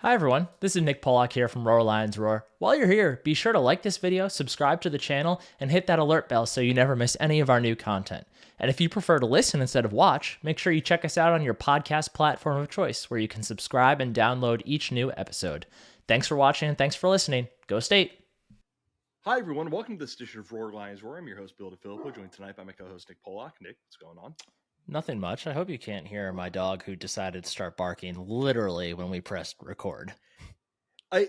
Hi everyone, this is Nick Pollock here from Roar Lions Roar. While you're here, be sure to like this video, subscribe to the channel, and hit that alert bell so you never miss any of our new content. And if you prefer to listen instead of watch, make sure you check us out on your podcast platform of choice where you can subscribe and download each new episode. Thanks for watching and thanks for listening. Go State! Hi everyone, welcome to this edition of Roar Lions Roar. I'm your host, Bill DeFilippo, joined tonight by my co-host, Nick Pollock. Nick, what's going on? Nothing much. I hope you can't hear my dog who decided to start barking literally when we pressed record.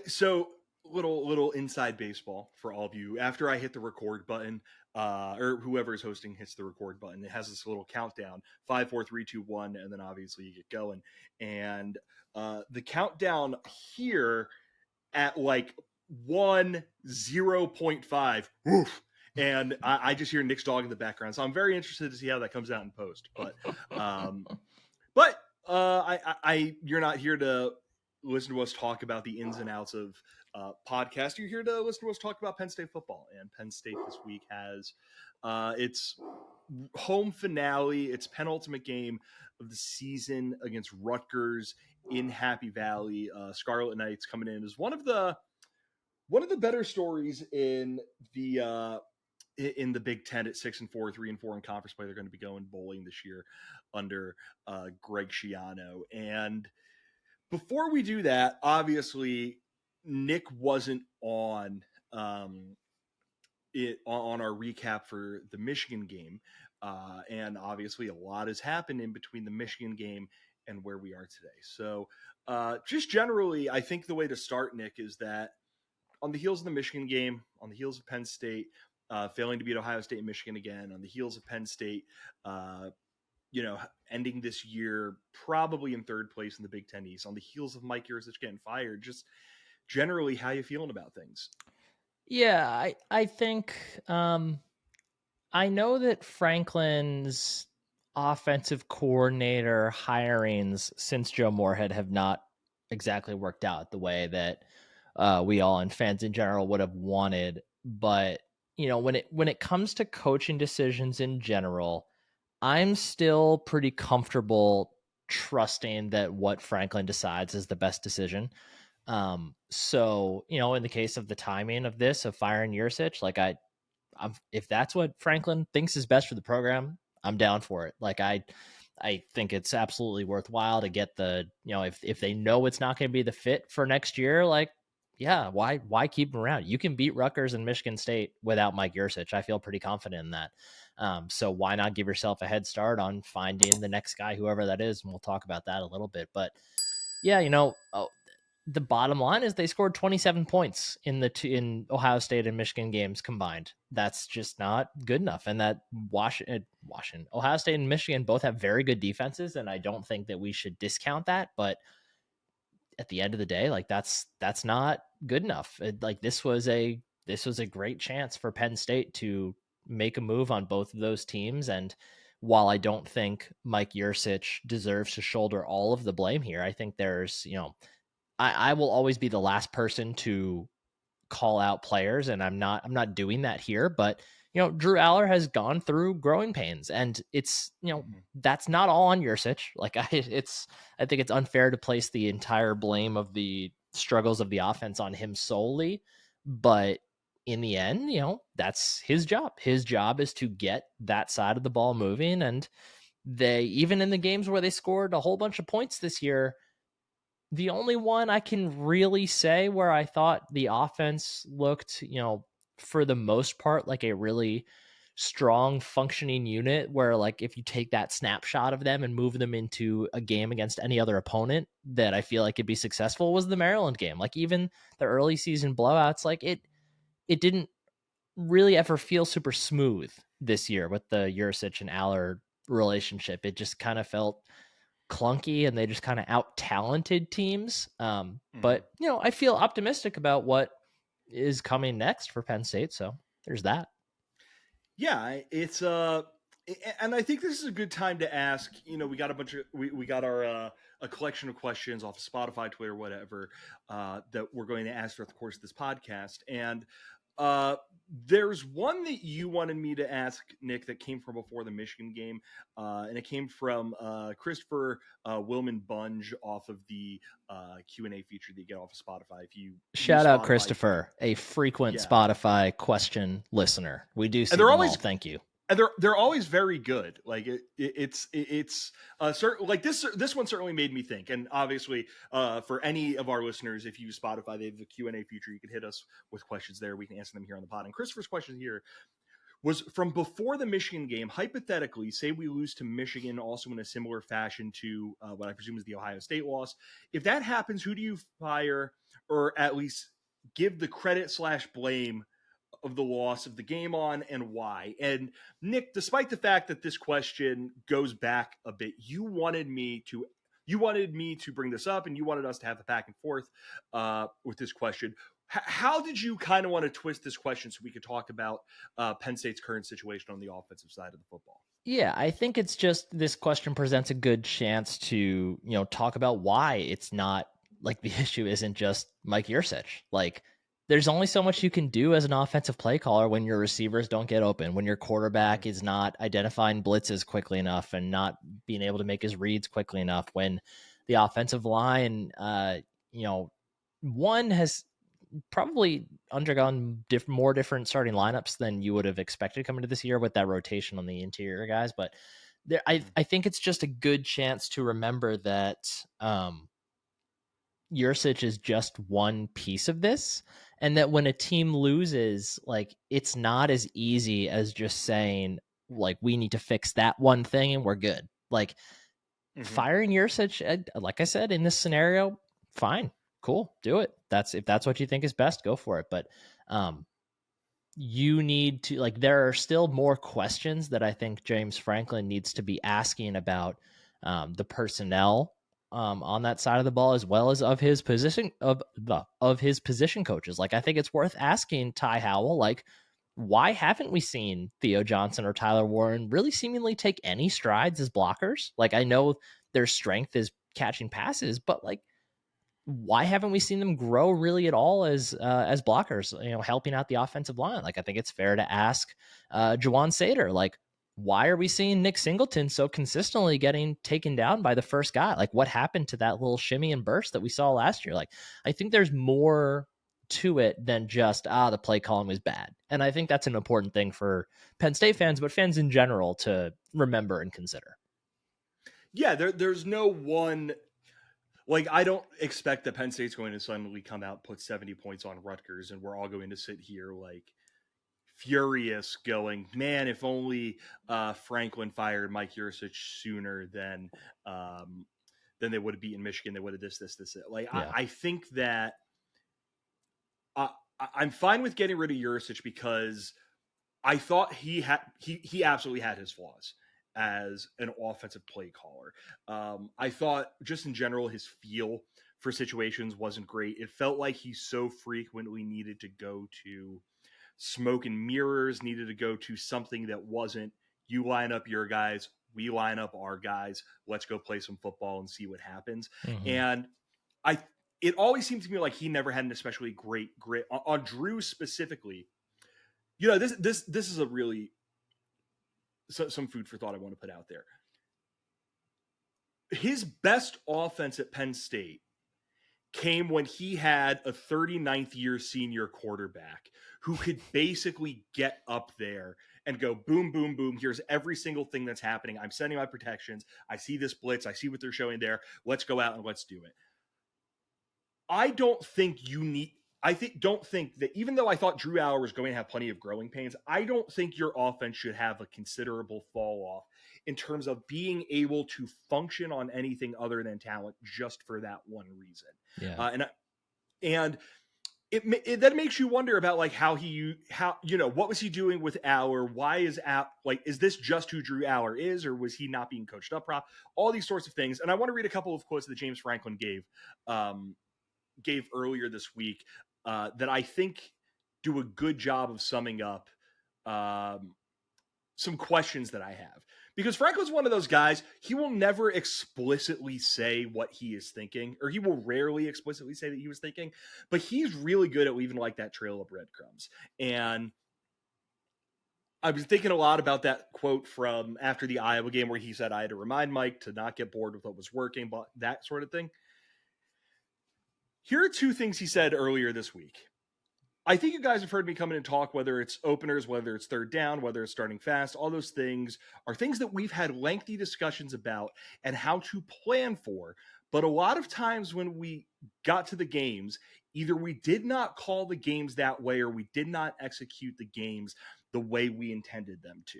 So little inside baseball for all of you. After I hit the record button, or whoever is hosting hits the record button, it has this little countdown: 5, 4, 3, 2, 1, and then obviously you get going. And the countdown here at like 0.5. Woof. And I just hear Nick's dog in the background, so I'm very interested to see how that comes out in post. But you're not here to listen to us talk about the ins and outs of podcast. You're here to listen to us talk about Penn State football. And Penn State this week has its home finale, its penultimate game of the season against Rutgers in Happy Valley. Scarlet Knights coming in as one of the better stories in the Big Ten at 6-4, 3-4 in conference play. They're going to be going bowling this year under Greg Schiano. And before we do that, obviously Nick wasn't on our recap for the Michigan game, and obviously a lot has happened in between the Michigan game and where we are today. So just generally, I think the way to start, Nick, is that on the heels of the Michigan game, on the heels of Penn State failing to beat Ohio State and Michigan again, on the heels of Penn State, ending this year probably in third place in the Big Ten East, on the heels of Mike Yurcich getting fired, just generally, how you feeling about things? Yeah, I think I know that Franklin's offensive coordinator hirings since Joe Moorhead have not exactly worked out the way that we all and fans in general would have wanted. But when it comes to coaching decisions in general, I'm still pretty comfortable trusting that what Franklin decides is the best decision. So in the case of the timing of this, of firing Yurcich, like if that's what Franklin thinks is best for the program, I'm down for it. Like I think it's absolutely worthwhile to get if they know it's not going to be the fit for next year, like, yeah, why keep him around? You can beat Rutgers and Michigan State without Mike Yurcich. I feel pretty confident in that. So why not give yourself a head start on finding the next guy, whoever that is, and we'll talk about that a little bit. But yeah, the bottom line is they scored 27 points in Ohio State and Michigan games combined. That's just not good enough. And that Washington, Ohio State and Michigan both have very good defenses, and I don't think that we should discount that. But at the end of the day, like that's not good enough. This was a great chance for Penn State to make a move on both of those teams. And while I don't think Mike Yurcich deserves to shoulder all of the blame here, I think there's, I will always be the last person to call out players, and I'm not doing that here. But Drew Aller has gone through growing pains, and it's that's not all on Yurcich. Like I think it's unfair to place the entire blame of the struggles of the offense on him solely. But in the end, that's his job. His job is to get that side of the ball moving, and they, even in the games where they scored a whole bunch of points this year, the only one I can really say where I thought the offense looked, for the most part, like a really strong functioning unit, where like if you take that snapshot of them and move them into a game against any other opponent that I feel like could be successful, was the Maryland game. Like even the early season blowouts, like it didn't really ever feel super smooth this year with the Yurcich and Aller relationship. It just kind of felt clunky, and they just kind of out-talented teams. But I feel optimistic about what is coming next for Penn State, so there's that. Yeah, it's and I think this is a good time to ask. We got we got our a collection of questions off of Spotify, Twitter, whatever, that we're going to ask throughout the course of this podcast. And There's one that you wanted me to ask, Nick, that came from before the Michigan game, and it came from Christopher Wilman Bunge off of the Q&A feature that you get off of Spotify. If you use Shout out Spotify, you can, Christopher, a frequent yeah. Spotify question listener. We do And see they're them all. always Thank you. and they're always very good. Like it's certain, like this one certainly made me think. And obviously, for any of our listeners, if you use Spotify, they have the Q&A feature. You can hit us with questions there. We can answer them here on the pod. And Christopher's question here was from before the Michigan game. Hypothetically, say we lose to Michigan, also in a similar fashion to what I presume is the Ohio State loss. If that happens, who do you fire, or at least give the credit/blame of the loss of the game on, and why? And Nick, despite the fact that this question goes back a bit, you wanted me to bring this up, and you wanted us to have the back and forth with this question. How did you kind of want to twist this question so we could talk about Penn State's current situation on the offensive side of the football? Yeah, I think it's just this question presents a good chance to, talk about why it's not like the issue isn't just Mike Yurcich. Like, there's only so much you can do as an offensive play caller when your receivers don't get open, when your quarterback is not identifying blitzes quickly enough and not being able to make his reads quickly enough, when the offensive line, one has probably undergone more different starting lineups than you would have expected coming to this year with that rotation on the interior guys. But there, I think it's just a good chance to remember that Yurcich is just one piece of this, and that when a team loses, like, it's not as easy as just saying, like, we need to fix that one thing and we're good. Like, firing Yurcich, like I said, in this scenario, fine, cool, do it. If that's what you think is best, go for it. But you need to, like, there are still more questions that I think James Franklin needs to be asking about the personnel on that side of the ball, as well as of his position of his position coaches. Like, I think it's worth asking Ty Howell, like, why haven't we seen Theo Johnson or Tyler Warren really seemingly take any strides as blockers? Like, I know their strength is catching passes, but, like, why haven't we seen them grow really at all as blockers, helping out the offensive line? Like, I think it's fair to ask Jawan Sater, like, why are we seeing Nick Singleton so consistently getting taken down by the first guy? Like, what happened to that little shimmy and burst that we saw last year? Like, I think there's more to it than just, the play calling was bad. And I think that's an important thing for Penn State fans, but fans in general, to remember and consider. Yeah, there's no one. Like, I don't expect that Penn State's going to suddenly come out, put 70 points on Rutgers, and we're all going to sit here like furious, going, man, if only Franklin fired Mike Yurcich sooner, than they would have beaten Michigan. They would have this. Like, Yeah. I think that I'm fine with getting rid of Yurcich, because I thought he absolutely had his flaws as an offensive play caller. I thought just in general, his feel for situations wasn't great. It felt like he so frequently needed to go to smoke and mirrors, needed to go to something that wasn't, you line up your guys, we line up our guys, let's go play some football and see what happens. Mm-hmm. And it always seemed to me like he never had an especially great grit on Drew specifically. This is a really some food for thought I want to put out there. His best offense at Penn State came when he had a 39th year senior quarterback who could basically get up there and go boom, boom, boom. Here's every single thing that's happening. I'm setting my protections. I see this blitz. I see what they're showing there. Let's go out and let's do it. Don't think that, even though I thought Drew Allar was going to have plenty of growing pains, I don't think your offense should have a considerable fall off in terms of being able to function on anything other than talent, just for that one reason. Yeah. And it that makes you wonder about, like, what was he doing with Allar? Why is is this just who Drew Allar is, or was he not being coached up properly? All these sorts of things. And I want to read a couple of quotes that James Franklin gave earlier this week that I think do a good job of summing up some questions that I have. Because Franklin's one of those guys, he will never explicitly say what he is thinking, or he will rarely explicitly say that he was thinking, but he's really good at leaving like that trail of breadcrumbs. And I was thinking a lot about that quote from after the Iowa game where he said, I had to remind Mike to not get bored with what was working, but that sort of thing. Here are two things he said earlier this week. I think you guys have heard me come in and talk, whether it's openers, whether it's third down, whether it's starting fast, all those things are things that we've had lengthy discussions about and how to plan for. But a lot of times when we got to the games, either we did not call the games that way or we did not execute the games the way we intended them to.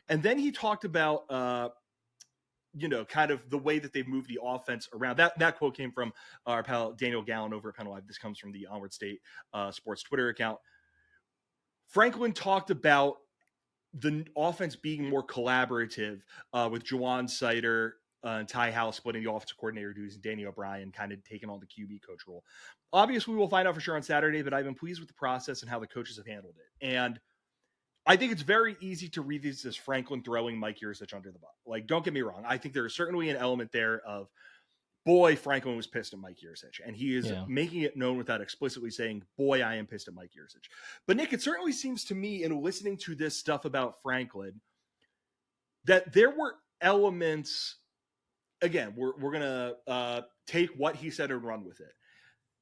And then he talked about kind of the way that they've moved the offense around. That quote came from our pal Daniel Gallen over at Penn Live. This comes from the Onward State Sports Twitter account. Franklin talked about the offense being more collaborative with Jawan Sider and Ty Howell splitting the offensive coordinator duties and Danny O'Brien kind of taking on the QB coach role. Obviously, we'll find out for sure on Saturday, but I've been pleased with the process and how the coaches have handled it. And I think it's very easy to read this as Franklin throwing Mike Yurcich under the bus. Like, don't get me wrong. I think there is certainly an element there of, boy, Franklin was pissed at Mike Yurcich. And he is making it known without explicitly saying, boy, I am pissed at Mike Yurcich. But, Nick, it certainly seems to me in listening to this stuff about Franklin that there were elements, again, we're going to take what he said and run with it.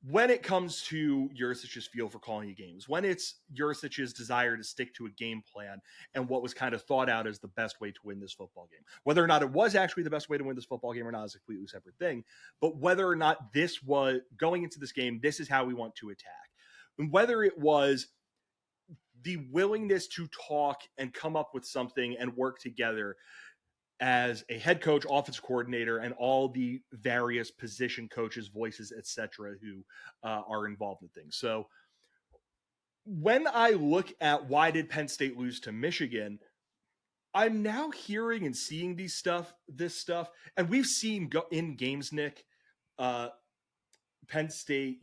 When it comes to Yurcich's feel for calling games, when it's Yurcich's desire to stick to a game plan and what was kind of thought out as the best way to win this football game, whether or not it was actually the best way to win this football game or not is a completely separate thing, but whether or not this was going into this game, this is how we want to attack. And whether it was the willingness to talk and come up with something and work together as a head coach, offensive coordinator, and all the various position coaches, voices, etc., who are involved in things. So when I look at why did Penn State lose to Michigan, I'm now hearing and seeing this stuff, and we've seen in games, Nick, Penn State,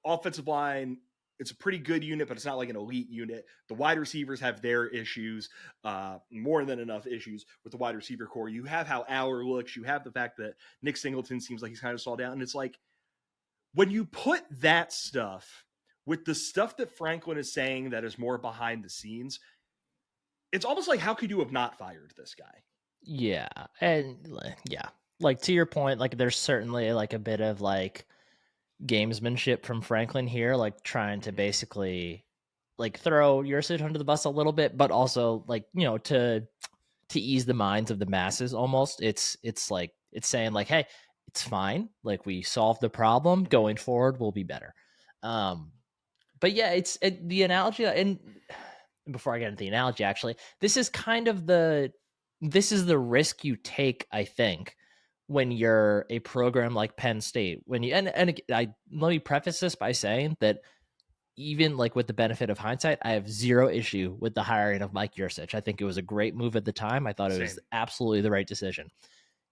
offensive line, it's a pretty good unit, but it's not like an elite unit. The wide receivers have their issues, more than enough issues with the wide receiver core. You have how Aller looks. You have the fact that Nick Singleton seems like he's kind of stalled out. And it's like, when you put that stuff with the stuff that Franklin is saying that is more behind the scenes, it's almost like, how could you have not fired this guy? Yeah. And yeah, like to your point, like there's certainly like a bit of like gamesmanship from Franklin here, like trying to basically like throw Yurcich under the bus a little bit, but also like, to ease the minds of the masses almost. It's like, it's saying like, hey, it's fine. Like we solved the problem. Going forward, we'll be better. But yeah, the analogy, and before I get into the analogy, actually, this is the risk you take, I think, when you're a program like Penn State. When you let me preface this by saying that even like with the benefit of hindsight, I have zero issue with the hiring of Mike Yurcich. I think it was a great move at the time. I thought it was absolutely the right decision.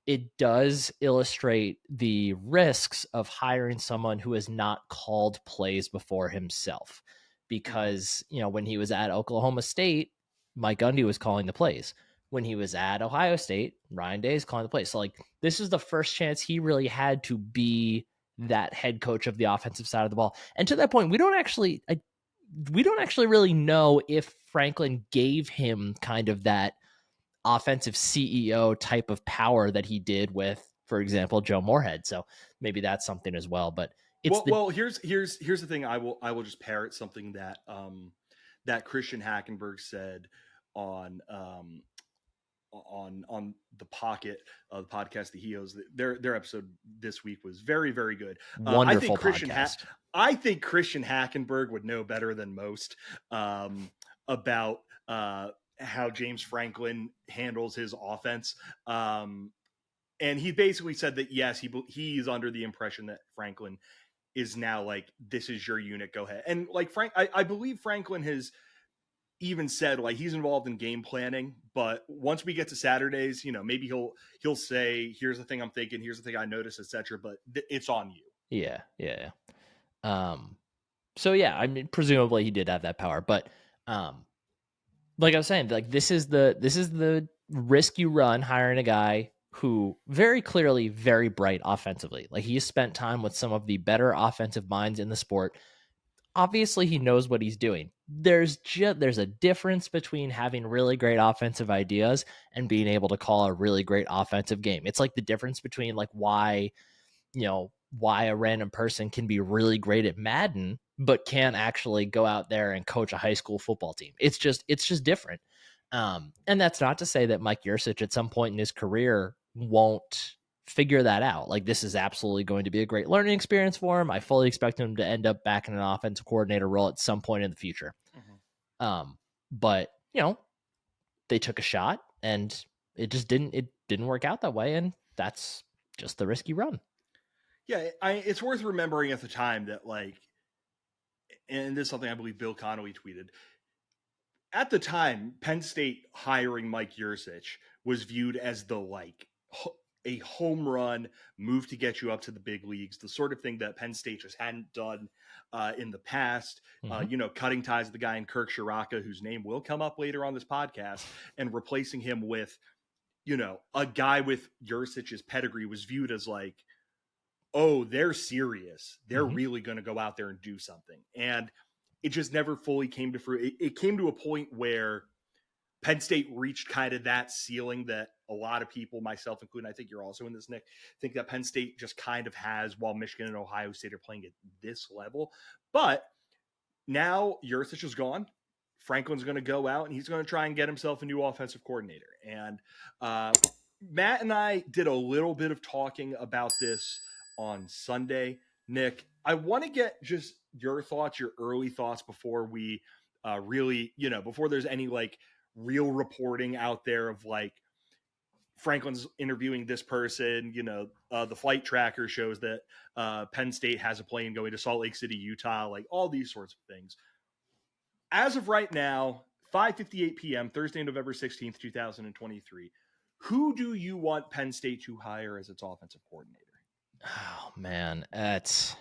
It does illustrate the risks of hiring someone who has not called plays before himself. Because, when he was at Oklahoma State, Mike Gundy was calling the plays. When he was at Ohio State, Ryan Day is calling the plays. So, like, this is the first chance he really had to be that head coach of the offensive side of the ball. And to that point, we don't actually really know if Franklin gave him kind of that offensive CEO type of power that he did with, for example, Joe Moorhead. So maybe that's something as well. But it's here's the thing. I will just parrot something that that Christian Hackenberg said on the Pocket, the podcast that he hosts. Their episode this week was very, very good. Wonderful podcast. I think Christian Hackenberg would know better than most about how James Franklin handles his offense. And he basically said that, yes, he's under the impression that Franklin is now like, this is your unit, go ahead. And like I believe Franklin has even said like he's involved in game planning, but once we get to Saturdays, maybe he'll say, here's the thing I'm thinking, here's the thing I noticed, etc. But it's on you. Yeah. So yeah, I mean, presumably he did have that power, but like I was saying, like this is the risk you run hiring a guy who very clearly very bright offensively. Like he spent time with some of the better offensive minds in the sport. Obviously he knows what he's doing. There's a difference between having really great offensive ideas and being able to call a really great offensive game. It's like the difference between like why a random person can be really great at Madden but can't actually go out there and coach a high school football team. It's just different. And that's not to say that Mike Yurcich at some point in his career won't figure that out. Like this is absolutely going to be a great learning experience for him. I fully expect him to end up back in an offensive coordinator role at some point in the future. But they took a shot and it didn't work out that way. And that's just the risk you run. Yeah, it's worth remembering at the time that, like, and this is something I believe Bill Connolly tweeted. At the time, Penn State hiring Mike Yurcich was viewed as a home run move to get you up to the big leagues, the sort of thing that Penn State just hadn't done in the past. Cutting ties with the guy in Kirk Shiraka, whose name will come up later on this podcast, and replacing him with, a guy with Yurcich's pedigree was viewed as like, oh, they're serious. They're really going to go out there and do something. And it just never fully came to fruition. It came to a point where Penn State reached kind of that ceiling that a lot of people, myself including, I think you're also in this, Nick, think that Penn State just kind of has while Michigan and Ohio State are playing at this level. But now Yurcich is gone. Franklin's going to go out and he's going to try and get himself a new offensive coordinator. And Matt and I did a little bit of talking about this on Sunday. Nick, I want to get just your thoughts, your early thoughts before we really, before there's any like real reporting out there of like Franklin's interviewing this person, the flight tracker shows that Penn State has a plane going to Salt Lake City, Utah, like all these sorts of things. As of right now, 5:58 p.m., Thursday, November 16th, 2023, who do you want Penn State to hire as its offensive coordinator? Oh man, it's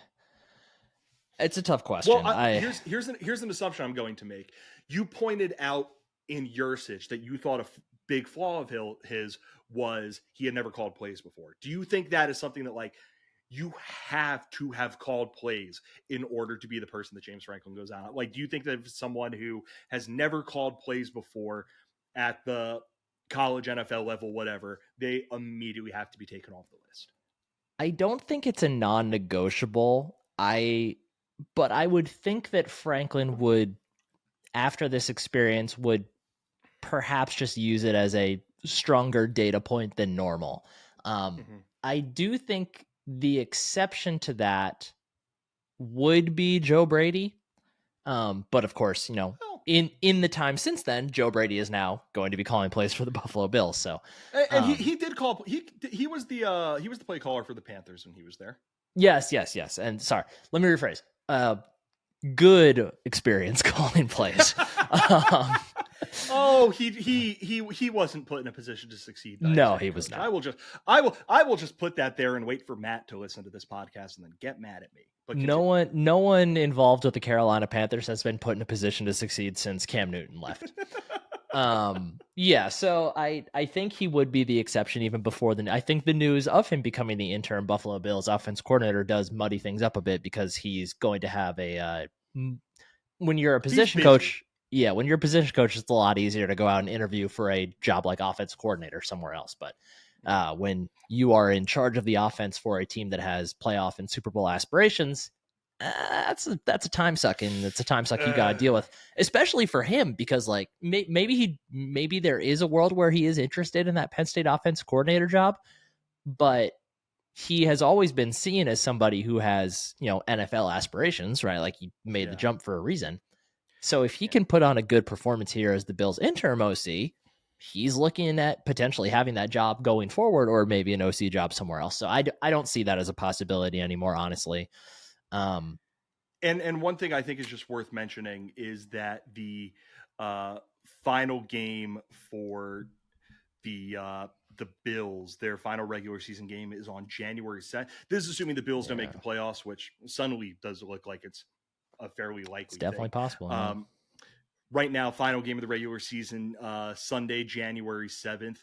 a tough question. Well, here's an assumption I'm going to make. You pointed out in Yurcich that you thought a big flaw of his was he had never called plays before. Do you think that is something that like you have to have called plays in order to be the person that James Franklin goes out? Like, do you think that if someone who has never called plays before at the college, NFL level, whatever, they immediately have to be taken off the list? I don't think it's a non-negotiable. But I would think that Franklin would, after this experience, would perhaps just use it as a stronger data point than normal. I do think the exception to that would be Joe Brady. But of course, in the time since then, Joe Brady is now going to be calling plays for the Buffalo Bills. So, and he did call. He was the play caller for the Panthers when he was there. Yes. And sorry, let me rephrase. Good experience calling plays. He wasn't put in a position to succeed. No, he was not. I will just put that there and wait for Matt to listen to this podcast and then get mad at me. But no one involved with the Carolina Panthers has been put in a position to succeed since Cam Newton left. So I think he would be the exception even before I think the news of him becoming the interim Buffalo Bills offense coordinator does muddy things up a bit because he's going to have when you're a position coach. Yeah, when you're a position coach, it's a lot easier to go out and interview for a job like offense coordinator somewhere else. But when you are in charge of the offense for a team that has playoff and Super Bowl aspirations, that's a time suck, and it's a time suck you got to deal with, especially for him, because like maybe there is a world where he is interested in that Penn State offense coordinator job, but he has always been seen as somebody who has, NFL aspirations, right? Like he made the jump for a reason. So if he can put on a good performance here as the Bills interim OC, he's looking at potentially having that job going forward, or maybe an OC job somewhere else. So I don't see that as a possibility anymore, honestly. And one thing I think is just worth mentioning is that the final game for the Bills, their final regular season game, is on January 2nd. This is assuming the Bills don't make the playoffs, which suddenly does look like it's a fairly likely. It's definitely possible. right now, final game of the regular season, Sunday, January 7th.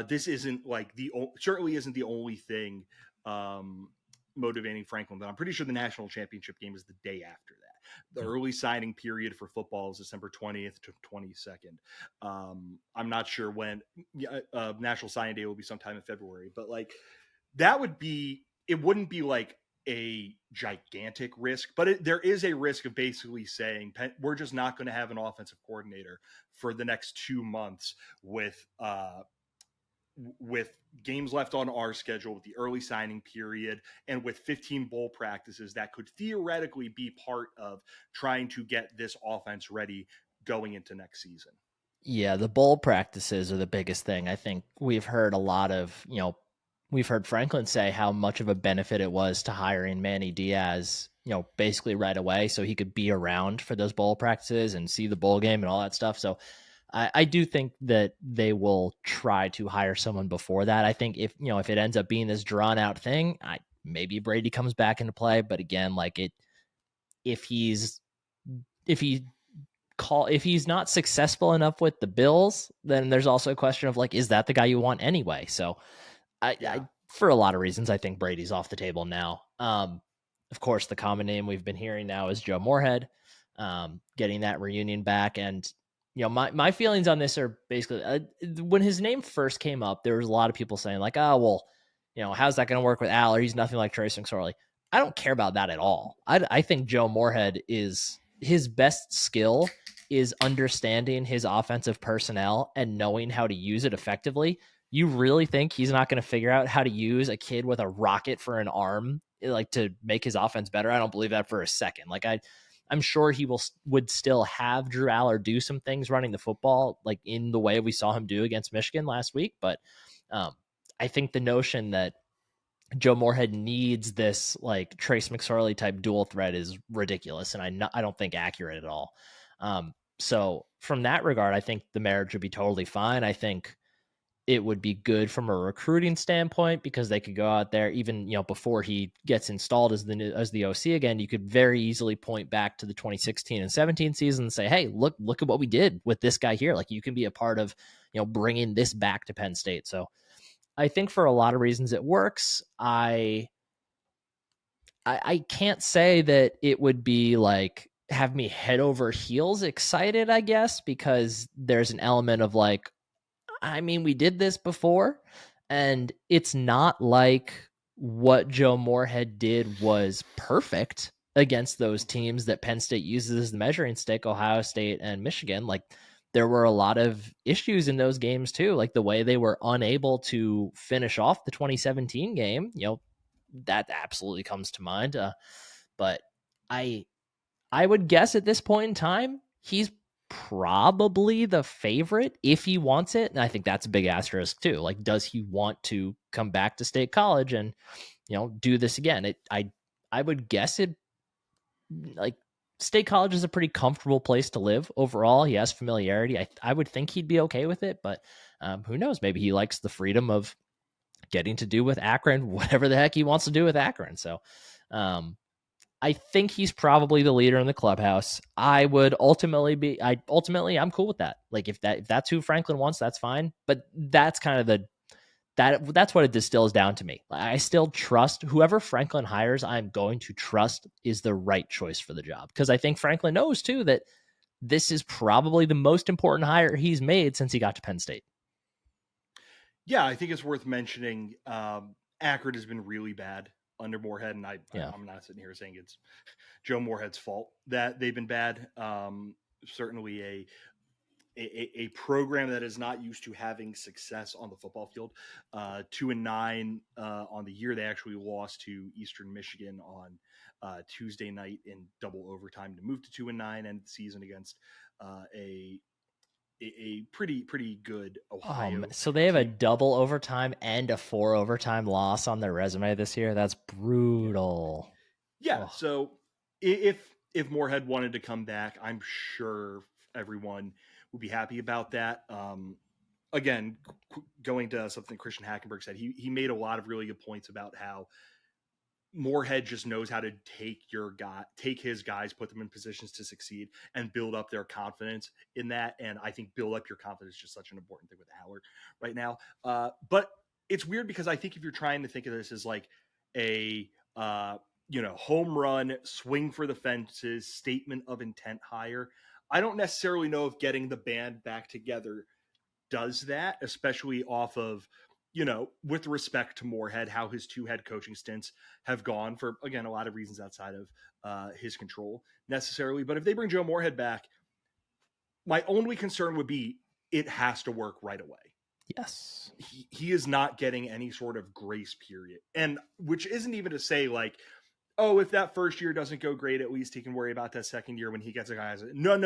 This isn't like certainly isn't the only thing motivating Franklin, but I'm pretty sure the national championship game is the day after that. The early signing period for football is December 20th to 22nd. I'm not sure when national signing day will be, sometime in February, but like that would be, it wouldn't be like a gigantic risk, but there is a risk of basically saying we're just not going to have an offensive coordinator for the next 2 months with games left on our schedule, with the early signing period, and with 15 bowl practices that could theoretically be part of trying to get this offense ready going into next season. Yeah, the bowl practices are the biggest thing. I think we've heard a lot of, we've heard Franklin say how much of a benefit it was to hiring Manny Diaz, basically right away so he could be around for those bowl practices and see the bowl game and all that stuff. So I do think that they will try to hire someone before that. I think if it ends up being this drawn out thing, maybe Brady comes back into play. But again, like if he's if he if he's not successful enough with the Bills, then there's also a question of like, is that the guy you want anyway? So I for a lot of reasons, I think Brady's off the table now. Of course, the common name we've been hearing now is Joe Moorhead, getting that reunion back. And, my feelings on this are basically when his name first came up, there was a lot of people saying like, oh, well, how's that going to work with Al? Or he's nothing like Trace McSorley. I don't care about that at all. I think Joe Moorhead is his best skill is understanding his offensive personnel and knowing how to use it effectively. You really think he's not going to figure out how to use a kid with a rocket for an arm, like to make his offense better? I don't believe that for a second. Like I'm sure he would still have Drew Aller do some things running the football, like in the way we saw him do against Michigan last week. But I think the notion that Joe Moorhead needs this like Trace McSorley type dual threat is ridiculous, and I don't think accurate at all. So from that regard, I think the marriage would be totally fine. I think it would be good from a recruiting standpoint because they could go out there even before he gets installed as the OC again. You could very easily point back to the 2016 and 17 season and say, hey, look at what we did with this guy here. Like you can be a part of bringing this back to Penn State. So I think for a lot of reasons it works. I can't say that it would be like have me head over heels excited, I guess, because there's an element of like, I mean, we did this before, and it's not like what Joe Moorhead did was perfect against those teams that Penn State uses as the measuring stick, Ohio State and Michigan. Like there were a lot of issues in those games too, like the way they were unable to finish off the 2017 game, that absolutely comes to mind. But I would guess at this point in time, he's probably the favorite if he wants it. And I think that's a big asterisk too. Like, does he want to come back to State College and, do this again? I would guess it like State College is a pretty comfortable place to live overall. He has familiarity. I would think he'd be okay with it, but who knows? Maybe he likes the freedom of getting to do with Akron, whatever the heck he wants to do with Akron. So, I think he's probably the leader in the clubhouse. I'm cool with that. Like if that's who Franklin wants, that's fine. But that's kind of that's what it distills down to me. I still trust whoever Franklin hires. I'm going to trust is the right choice for the job because I think Franklin knows too that this is probably the most important hire he's made since he got to Penn State. Yeah, I think it's worth mentioning. Akron has been really bad under Moorhead, and I'm not sitting here saying it's Joe Moorhead's fault that they've been bad. Certainly a program that is not used to having success on the football field. 2-9 on the year. They actually lost to Eastern Michigan on Tuesday night in double overtime to move to 2-9 and the season against a pretty good Ohio. So they have team. a double overtime and a 4 overtime loss on their resume this year. That's brutal. Yeah. So if Moorhead wanted to come back, I'm sure everyone would be happy about that. Again, going to something Christian Hackenberg said, he made a lot of really good points about how Moorhead just knows how to take his guys, put them in positions to succeed, and build up their confidence in that. And I think build up your confidence is just such an important thing with Howard right now. But it's weird because I think if you're trying to think of this as like a home run, swing for the fences, statement of intent hire, I don't necessarily know if getting the band back together does that, especially off of, with respect to Moorhead, how his 2 head coaching stints have gone for, again, a lot of reasons outside of his control necessarily. But if they bring Joe Moorhead back, my only concern would be it has to work right away. Yes. He is not getting any sort of grace period. And which isn't even to say like, oh, if that first year doesn't go great, at least he can worry about that second year when he gets a guy. No.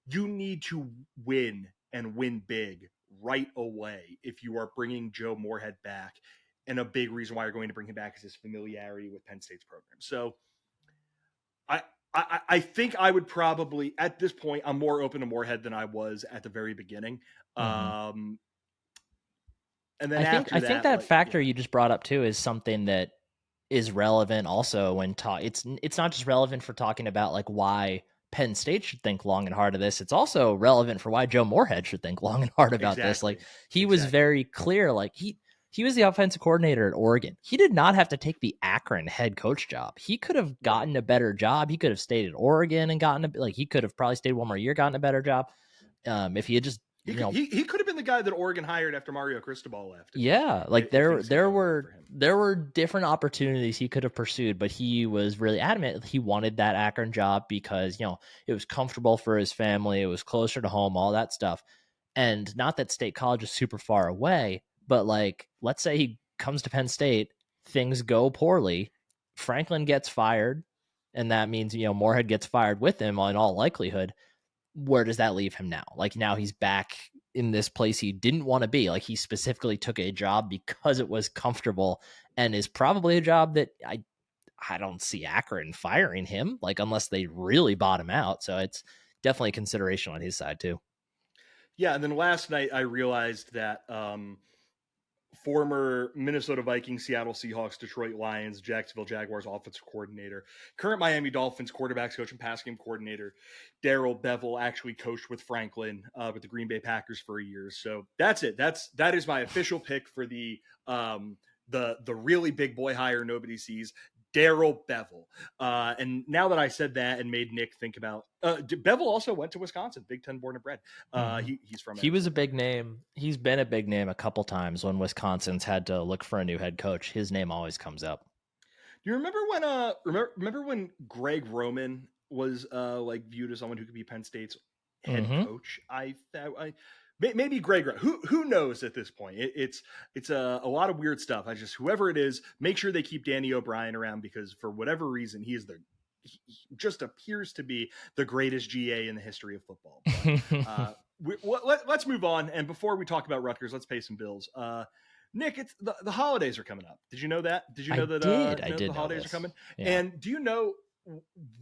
You need to win and win big right away if you are bringing Joe Moorhead back. And a big reason why you're going to bring him back is his familiarity with Penn State's program. So I think I would probably, at this point, I'm more open to Moorhead than I was at the very beginning. And then I think that factor you just brought up too is something that is relevant also when it's not just relevant for talking about like why Penn State should think long and hard of this. It's also relevant for why Joe Moorhead should think long and hard about this. Like he was very clear, like he was the offensive coordinator at Oregon. He did not have to take the Akron head coach job. He could have gotten a better job. He could have stayed at Oregon and he could have probably stayed one more year, gotten a better job. If he had just, he could have been the guy that Oregon hired after Mario Cristobal left. Yeah, like there were different opportunities he could have pursued, but he was really adamant he wanted that Akron job because it was comfortable for his family, it was closer to home, all that stuff. And not that State College is super far away, but like let's say he comes to Penn State, things go poorly, Franklin gets fired, and that means Moorhead gets fired with him in all likelihood. Where does that leave him now? Like now he's back in this place he didn't want to be. Like he specifically took a job because it was comfortable and is probably a job that I don't see Akron firing him, like unless they really bottom out. So it's definitely a consideration on his side too. Yeah. And then last night I realized that former Minnesota Vikings, Seattle Seahawks, Detroit Lions, Jacksonville Jaguars offensive coordinator, current Miami Dolphins quarterbacks coach and pass game coordinator, Darrell Bevell actually coached with Franklin with the Green Bay Packers for a year. So that's it. That is my official pick for the really big boy hire nobody sees, Darrell Bevell. And now that I said that and made Nick think about Bevell also went to Wisconsin, Big Ten born and bred. He's from he was a big name. He's been a big name a couple times when Wisconsin's had to look for a new head coach. His name always comes up. Do you remember when remember when Greg Roman was like viewed as someone who could be Penn State's head coach? I maybe Greg, who knows at this point. It's a lot of weird stuff. Whoever it is, make sure they keep Danny O'Brien around because for whatever reason he just appears to be the greatest GA in the history of football. But, let's move on. And before we talk about Rutgers, let's pay some bills. Nick, it's the holidays are coming up. Did you know that? Did you know that? I did. The holidays are coming. Yeah. And do you know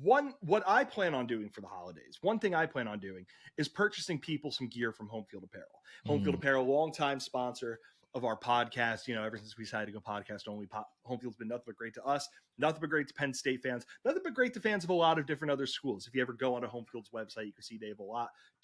what I plan on doing for the holidays? One thing I plan on doing is purchasing people some gear from Home Field Apparel. Home Field Apparel, longtime sponsor of our podcast. Ever since we decided to go podcast only, Home Field's been nothing but great to us, nothing but great to Penn State fans, nothing but great to fans of a lot of different other schools. If you ever go onto Home Field's website, you can see they have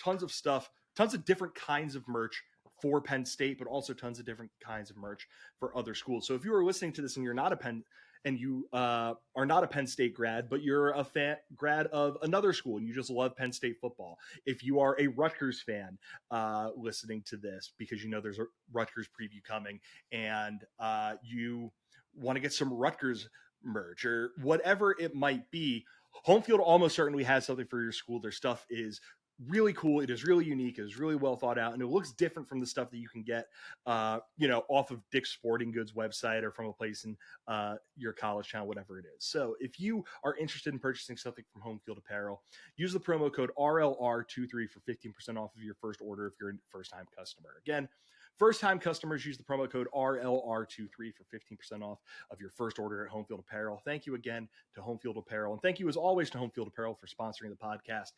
tons of stuff, tons of different kinds of merch for Penn State, but also tons of different kinds of merch for other schools. So if you are listening to this and you're not a Penn and you are not a Penn State grad, but you're a grad of another school and you just love Penn State football, if you are a Rutgers fan listening to this because there's a Rutgers preview coming and you want to get some Rutgers merch or whatever it might be, Home Field almost certainly has something for your school. Their stuff is really cool. It is really unique. It is really well thought out, and it looks different from the stuff that you can get, off of Dick's Sporting Goods website or from a place in your college town, whatever it is. So if you are interested in purchasing something from Home Field Apparel, use the promo code RLR23 for 15% off of your first order if you're a first-time customer. Again, first-time customers use the promo code RLR23 for 15% off of your first order at Home Field Apparel. Thank you again to Home Field Apparel, and thank you as always to Home Field Apparel for sponsoring the podcast.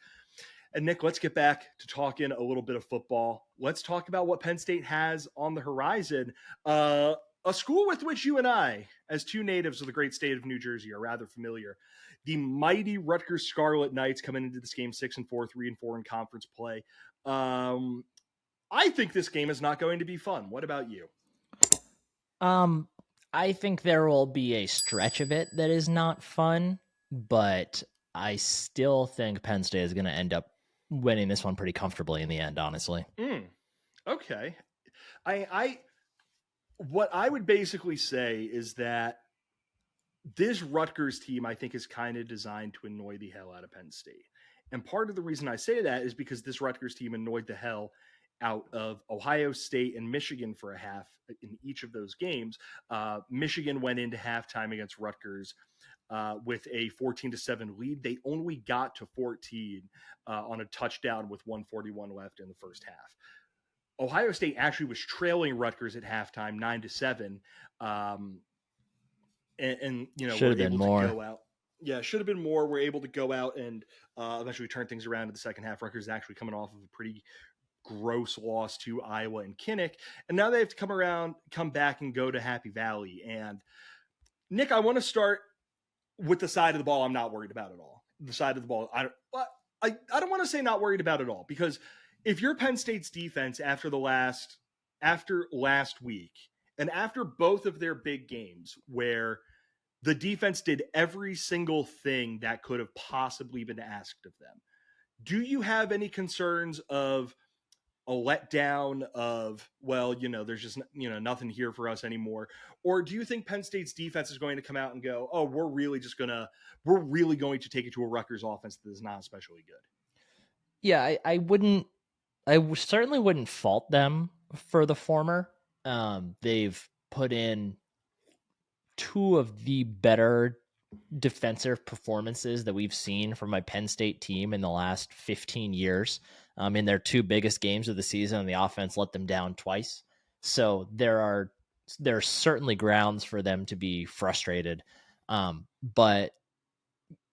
And Nick, let's get back to talking a little bit of football. Let's talk about what Penn State has on the horizon. A a school with which you and I, as two natives of the great state of New Jersey, are rather familiar. The mighty Rutgers Scarlet Knights coming into this game 6-4, 3-4 in conference play. I think this game is not going to be fun. What about you? I think there will be a stretch of it that is not fun, but I still think Penn State is going to end up winning this one pretty comfortably in the end, honestly. Okay. I what I would basically say is that this Rutgers team, I think, is kind of designed to annoy the hell out of Penn State. And part of the reason I say that is because this Rutgers team annoyed the hell out of Ohio State and Michigan for a half in each of those games. Michigan went into halftime against Rutgers with a 14-7 lead. They only got to 14 on a touchdown with 1:41 left in the first half. Ohio State actually was trailing Rutgers at halftime 9-7. And you know, should we're have been able more. to go out. Yeah, should have been more. We're able to go out and eventually turn things around in the second half. Rutgers is actually coming off of a pretty gross loss to Iowa and Kinnick, and now they have to come back and go to Happy Valley. And Nick, I want to start with the side of the ball I'm not worried about at all. The side of the ball, I don't want to say not worried about at all, because if you're Penn State's defense after last week and after both of their big games where the defense did every single thing that could have possibly been asked of them, do you have any concerns of a letdown of, well, you know, there's just, you know, nothing here for us anymore? Or do you think Penn State's defense is going to come out and go, oh, we're really going to take it to a Rutgers offense that is not especially good? Yeah, I certainly wouldn't fault them for the former. They've put in two of the better defensive performances that we've seen from my Penn State team in the last 15 years. In their two biggest games of the season, the offense let them down twice. So there's certainly grounds for them to be frustrated. But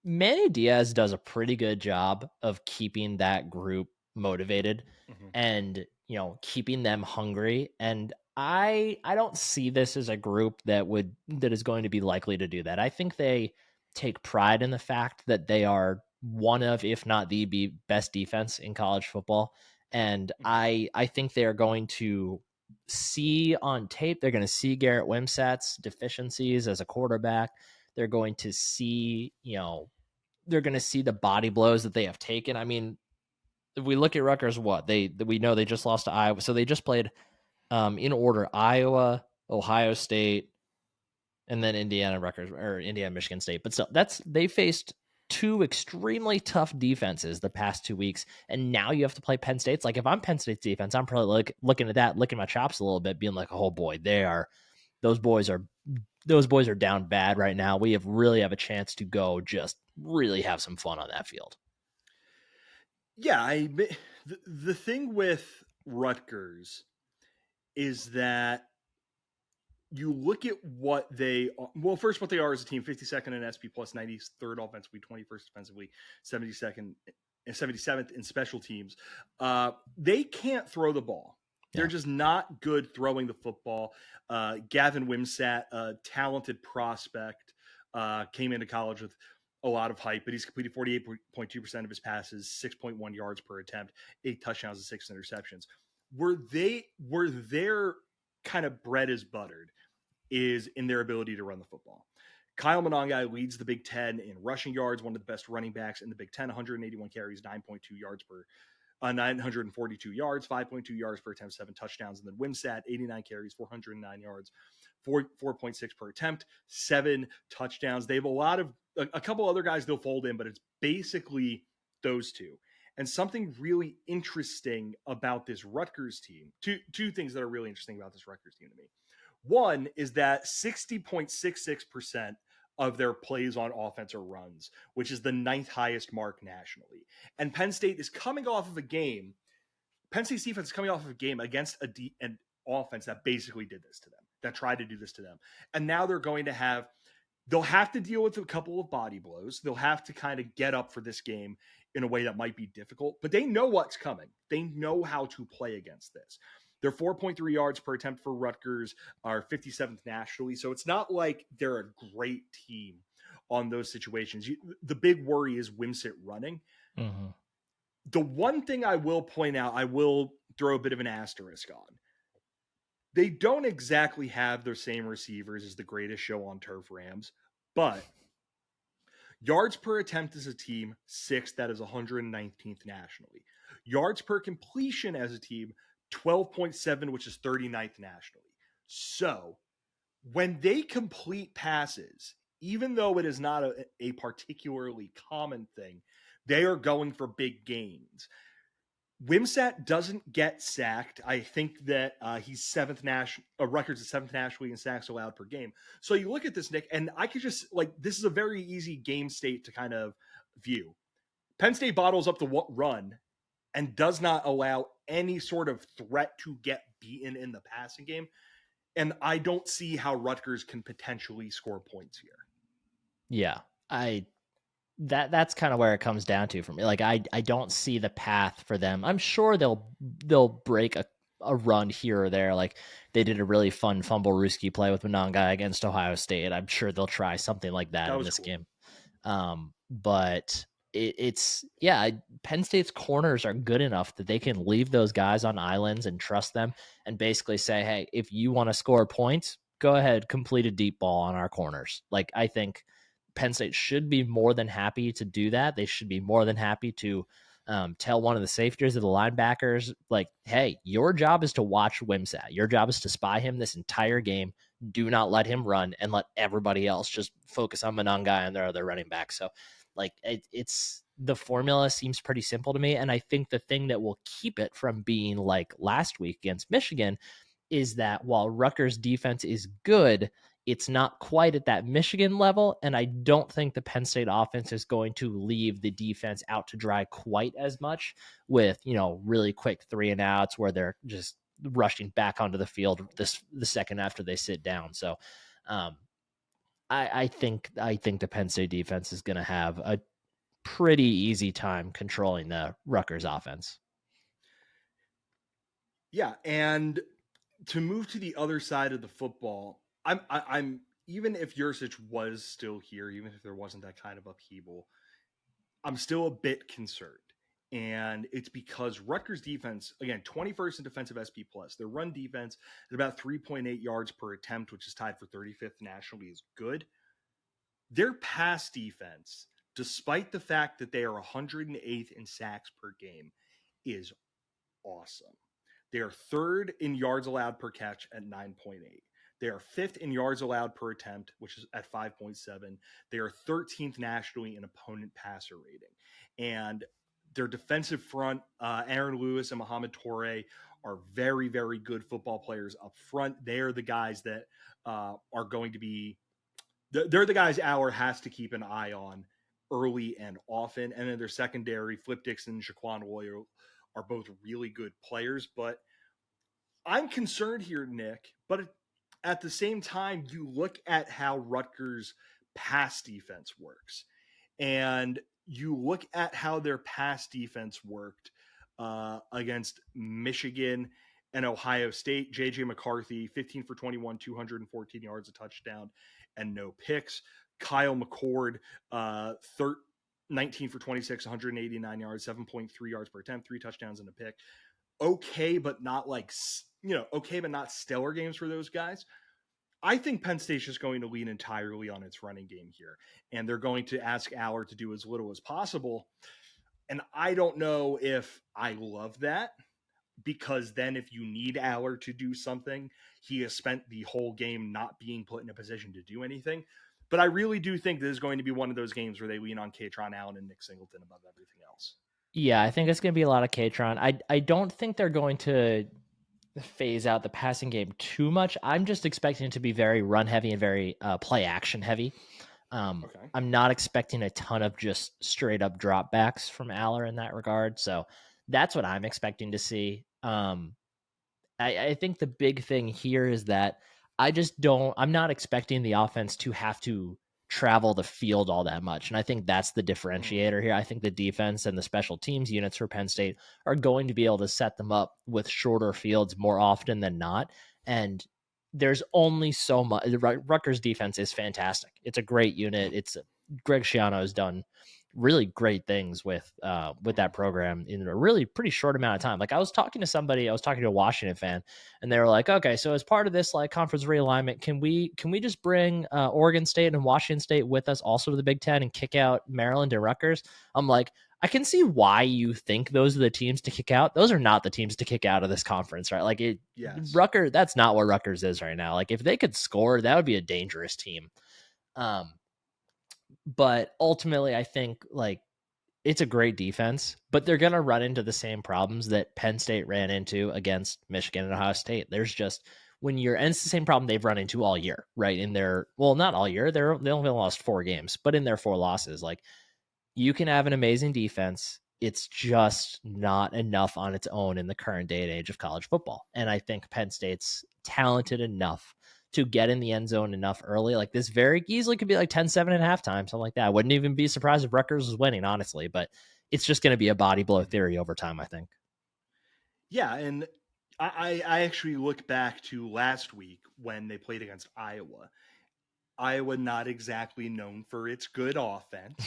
Manny Diaz does a pretty good job of keeping that group motivated and, you know, keeping them hungry. And I don't see this as a group that is going to be likely to do that. I think they take pride in the fact that they are one of, if not the best defense in college football. And I think they are going to see on tape, they're going to see Garrett Wimsatt's deficiencies as a quarterback. They're going to see, you know, they're going to see the body blows that they have taken. I mean, if we look at Rutgers, we know they just lost to Iowa. So they just played in order: Iowa, Ohio State, and then Indiana, Rutgers, or Indiana, Michigan State. But so they faced two extremely tough defenses the past 2 weeks, and now you have to play Penn State. It's like, if I'm Penn State's defense, I'm probably looking at that, licking my chops a little bit, being like, oh boy, those boys are down bad right now. We really have a chance to go just really have some fun on that field. Yeah, the thing with Rutgers is that you look at what they are. Well, first, what they are as a team: 52nd in SP plus, 93rd offensively, 21st defensively, 77th in special teams. They can't throw the ball. They're just not good throwing the football. Gavin Wimsatt, a talented prospect, came into college with a lot of hype, but he's completed 48.2% of his passes, 6.1 yards per attempt, 8 touchdowns and 6 interceptions. Where their kind of bread is buttered is in their ability to run the football. Kyle Monangai leads the Big Ten in rushing yards, one of the best running backs in the Big Ten, 181 carries, 942 yards, 5.2 yards per attempt, 7 touchdowns. And then Wimsatt, 89 carries, 409 yards, 4.6 per attempt, 7 touchdowns. They have a couple other guys they'll fold in, but it's basically those two. And something really interesting about this Rutgers team, two things that are really interesting about this Rutgers team to me. One is that 60.66% of their plays on offense are runs, which is the 9th highest mark nationally. And Penn State is coming off of a game. Penn State's defense is coming off of a game against an offense that basically did this to them, that tried to do this to them. And now they'll have to deal with a couple of body blows. They'll have to kind of get up for this game in a way that might be difficult, but they know what's coming. They know how to play against this. Their 4.3 yards per attempt for Rutgers are 57th nationally. So it's not like they're a great team on those situations. The big worry is Wimsatt running. Mm-hmm. The one thing I will point out, I will throw a bit of an asterisk on. They don't exactly have their same receivers as the greatest show on turf Rams, but yards per attempt as a team, sixth, that is 119th nationally. Yards per completion as a team, 12.7, which is 39th nationally. So when they complete passes, even though it is not a particularly common thing, they are going for big gains. Wimsatt doesn't get sacked. I think that he's seventh national. Rutgers is seventh nationally in sacks allowed per game. So you look at this, Nick, and I could just this is a very easy game state to kind of view. Penn State bottles up the run and does not allow any sort of threat to get beaten in the passing game. And I don't see how Rutgers can potentially score points here. Yeah, that's kind of where it comes down to for me. Like I don't see the path for them. I'm sure they'll break a run here or there. Like they did a really fun fumble Ruski play with Monangai against Ohio State. I'm sure they'll try something like that in this Cool. game. But it's Penn State's corners are good enough that they can leave those guys on islands and trust them and basically say, hey, if you want to score points, go ahead, complete a deep ball on our corners. Like I think Penn State should be more than happy to do that. They should be more than happy to tell one of the safeties or the linebackers, like, hey, your job is to watch Wimsatt. Your job is to spy him this entire game. Do not let him run and let everybody else just focus on Monangai and their other running back. So, like, it's the formula seems pretty simple to me. And I think the thing that will keep it from being like last week against Michigan is that while Rutgers defense is good, it's not quite at that Michigan level. And I don't think the Penn State offense is going to leave the defense out to dry quite as much with, really quick 3 and outs where they're just rushing back onto the field the second after they sit down. So I think the Penn State defense is going to have a pretty easy time controlling the Rutgers offense. Yeah, and to move to the other side of the football, I'm even if Yursich was still here, even if there wasn't that kind of upheaval, I'm still a bit concerned. And it's because Rutgers defense, again, 21st in defensive SP plus. Their run defense at about 3.8 yards per attempt, which is tied for 35th nationally, is good. Their pass defense, despite the fact that they are 108th in sacks per game, is awesome. They are third in yards allowed per catch at 9.8. They are fifth in yards allowed per attempt, which is at 5.7. They are 13th nationally in opponent passer rating. And their defensive front, Aaron Lewis and Mohamed Toure, are very, very good football players up front. They're the guys that are going to be, they're the guys Aller has to keep an eye on early and often. And then their secondary, Flip Dixon and Shaquan Royal, are both really good players. But I'm concerned here, Nick. But at the same time, you look at how Rutgers' pass defense works, and you look at how their pass defense worked against Michigan and Ohio State. J.J. McCarthy, 15 for 21, 214 yards, a touchdown, and no picks. Kyle McCord, 19 for 26, 189 yards, 7.3 yards per attempt, 3 touchdowns and a pick. Okay, but not okay, but not stellar games for those guys. I think Penn State's just going to lean entirely on its running game here, and they're going to ask Aller to do as little as possible. And I don't know if I love that, because then if you need Aller to do something, he has spent the whole game not being put in a position to do anything. But I really do think this is going to be one of those games where they lean on Katron Allen and Nick Singleton above everything else. Yeah, I think it's going to be a lot of Katron. I don't think they're going to phase out the passing game too much. I'm just expecting it to be very run heavy and very play action heavy. Okay. I'm not expecting a ton of just straight up dropbacks from Aller in that regard. So that's what I'm expecting to see. I think the big thing here is that I'm not expecting the offense to have to travel the field all that much. And I think that's the Mhm. differentiator here. I think the defense and the special teams units for Penn State are going to be able to set them up with shorter fields more often than not. And there's only so much. Rutgers defense is fantastic. It's a great unit. Greg Schiano has done really great things with that Mhm. program in a really pretty short amount of time. Like I was talking to a Washington fan, and they were like, okay, so as part of this like conference realignment, can we just bring Oregon State and Washington State with us also to the Big Ten and kick out Maryland and Rutgers? I'm like, I can see why you think those are the teams to kick out. Those are not the teams to kick out of this conference, right? Like Yes. Rutgers, that's not what Rutgers is right now. Like if they could score, that would be a dangerous team. Um, but ultimately, I think like it's a great defense, but they're going to run into the same problems that Penn State ran into against Michigan and Ohio State. There's just and it's the same problem they've run into all year, right? Not all year. They only lost 4 games, but in their 4 losses, like you can have an amazing defense. It's just not enough on its own in the current day and age of college football. And I think Penn State's talented enough to get in the end zone enough early. Like this very easily could be like 10-7 at halftime, something like that. I wouldn't even be surprised if Rutgers was winning, honestly, but it's just going to be a body blow Mhm. theory over time, I think. Yeah, and I actually look back to last week when they played against Iowa. Iowa not exactly known for its good offense.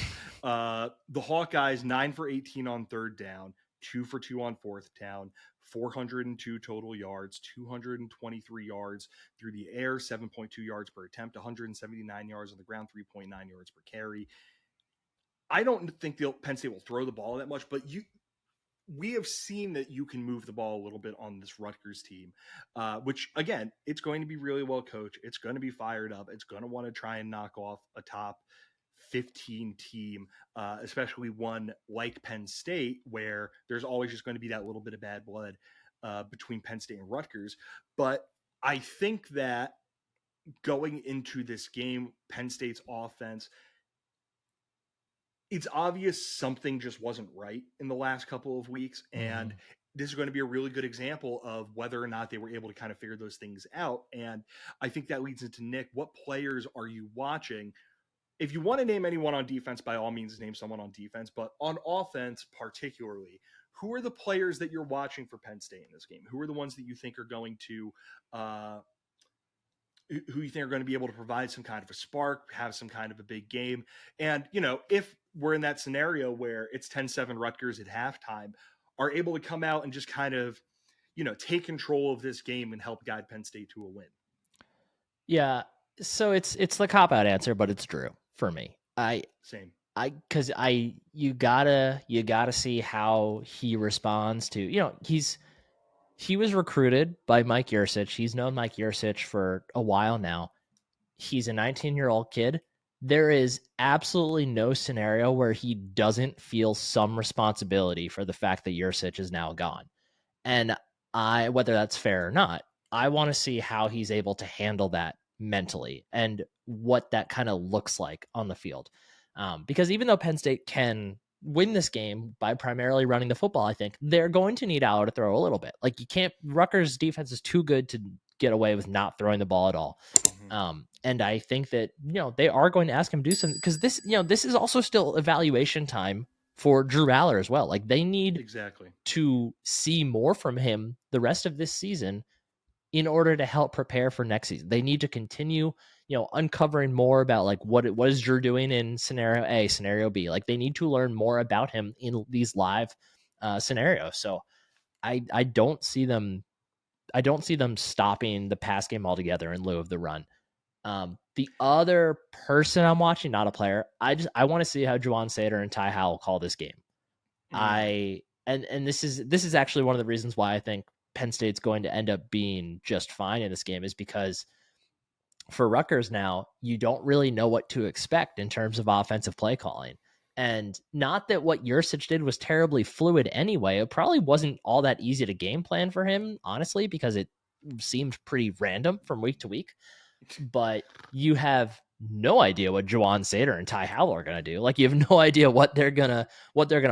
The Hawkeyes 9 for 18 on third down, 2 for 2 on fourth down, 402 total yards, 223 yards through the air, 7.2 yards per attempt, 179 yards on the ground, 3.9 yards per carry. I don't think Penn State will throw the ball that much, but we have seen that you can move the ball a little bit on this Rutgers team, which again, it's going to be really well coached. It's going to be fired up. It's going to want to try and knock off a top 15 team, especially one like Penn State, where there's always just going to be that little bit of bad blood between Penn State and Rutgers. But I think that going into this game, Penn State's offense, it's obvious something just wasn't right in the last couple of weeks. And Mm-hmm. this is going to be a really good example of whether or not they were able to kind of figure those things out. And I think that leads into Nick. What players are you watching? If you want to name anyone on defense, by all means, name someone on defense. But on offense, particularly, who are the players that you're watching for Penn State in this game? Who are the ones that you think are going to uh, who you think are going to be able to provide some kind of a spark, have some kind of a big game? And, if we're in that scenario where it's 10-7 Rutgers at halftime, are able to come out and just kind of, take control of this game and help guide Penn State to a win. Yeah. So it's the cop out answer, but it's true for me. Same. Because you gotta see how he responds to he was recruited by Mike Yursich. He's known Mike Yursich for a while now. He's a 19-year-old kid. There is absolutely no scenario where he doesn't feel some responsibility for the fact that Yursich is now gone. And whether that's fair or not, I want to see how he's able to handle that mentally and what that kind of looks like on the field. Because even though Penn State can win this game by primarily running the football, I think they're going to need Allo to throw a little bit. Like you can't, Rutgers defense is too good to get away with not throwing the ball at all. Mm-hmm. And I think that, they are going to ask him to do something because this is also still evaluation time for Drew Aller as well. Like they need Exactly. to see more from him the rest of this season in order to help prepare for next season. They need to continue, uncovering more about like what is Drew doing in scenario A, scenario B. Like they need to learn more about him in these live scenarios. So I don't see them. I don't see them stopping the pass game altogether in lieu of the run. The other person I'm watching, not a player, I want to see how Juwan Sater and Ty Howell call this game. Mm. And this is actually one of the reasons why I think Penn State's going to end up being just fine in this game is because for Rutgers now, you don't really know what to expect in terms of offensive play calling. And not that what Yursich did was terribly fluid anyway. It probably wasn't all that easy to game plan for him, honestly, because it seemed pretty random from week to week. But you have no idea what Juwan Sater and Ty Howell are gonna do. Like you have no idea what they're gonna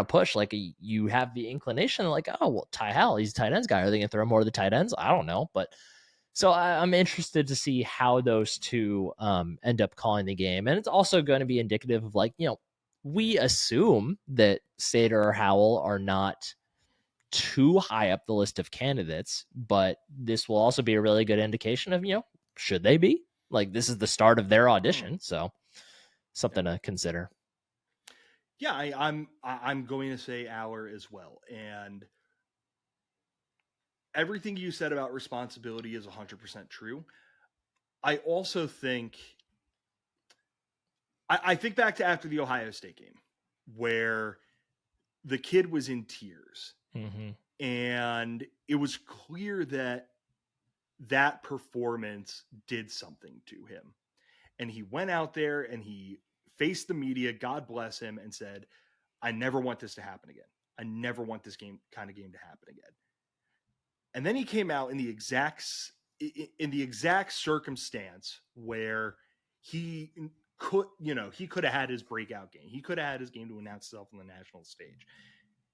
push. Like you have the inclination, like, oh well, Ty Howell, he's a tight ends guy. Are they gonna throw more to the tight ends? I don't know, but So I'm interested to see how those two end up calling the game, and it's also going to be indicative of like we assume that Sater or Howell are not too high up the list of candidates, but this will also be a really good indication of should they be, like, this is the start of their audition, so Yeah, something to consider. yeah. I'm going to say Aller as well, and everything you said about responsibility is 100% true. I also think I think back to after the Ohio State game where the kid was in tears, Mm-hmm. and it was clear that that performance did something to him. And he went out there and he faced the media, God bless him, and said, I never want this to happen again. I never want this kind of game to happen again. And then he came out in the exact circumstance where he he could have had his breakout game. He could have had his game to announce himself on the national stage,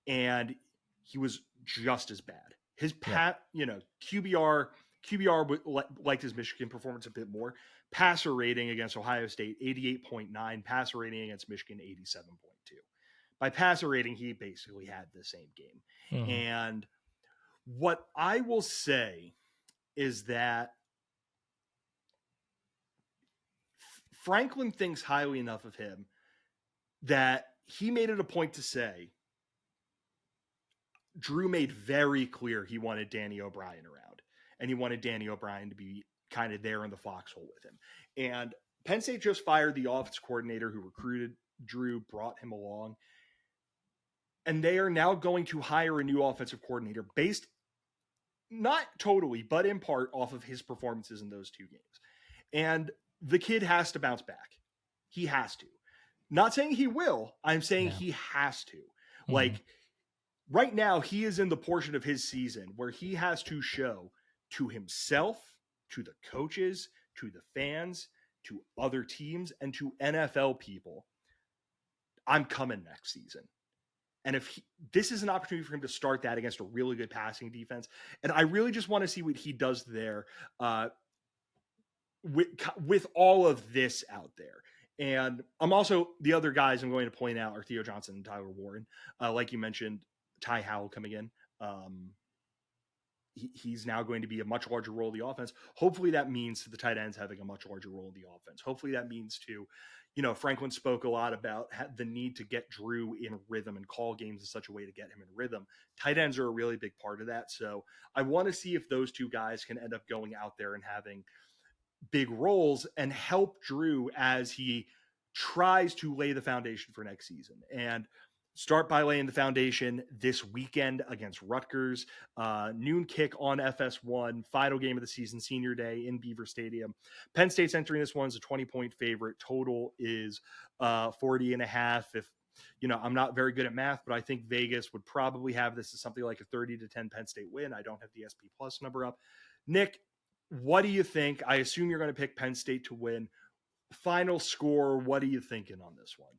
and he was just as bad. His Yep. QBR liked his Michigan performance a bit more. Passer rating against Ohio State 88.9, passer rating against Michigan 87.2. By passer rating, he basically had the same game. Mm-hmm. And what I will say is that Franklin thinks highly enough of him that he made it a point to say Drew made very clear he wanted Danny O'Brien around, and he wanted Danny O'Brien to be kind of there in the foxhole with him. And Penn State just fired the offense coordinator who recruited Drew, brought him along, and they are now going to hire a new offensive coordinator based not totally, but in part off of his performances in those two games. And the kid has to bounce back. He has to. Not saying he will. I'm saying Yeah. he has to. Mm-hmm. Like, right now, he is in the portion of his season where he has to show to himself, to the coaches, to the fans, to other teams, and to NFL people, I'm coming next season. And this is an opportunity for him to start that against a really good passing defense. And I really just want to see what he does there with all of this out there. And I'm also, the other guys I'm going to point out are Theo Johnson and Tyler Warren. Like you mentioned, Ty Howell coming in. He's now going to be a much larger role in the offense. Hopefully that means the tight ends having a much larger role in the offense. Hopefully that means to, Franklin spoke a lot about the need to get Drew in rhythm and call games in such a way to get him in rhythm. Tight ends are a really big part of that. So I want to see if those two guys can end up going out there and having big roles and help Drew as he tries to lay the foundation for next season. And start by laying the foundation this weekend against Rutgers. Noon kick on FS1, final game of the season, senior day in Beaver Stadium. Penn State's entering this one as a 20-point favorite. Total is 40 and a half. If I'm not very good at math, but I think Vegas would probably have this as something like a 30-10 Penn State win. I don't have the SP Plus number up. Nick, what do you think? I assume you're going to pick Penn State to win. Final score, what are you thinking on this one?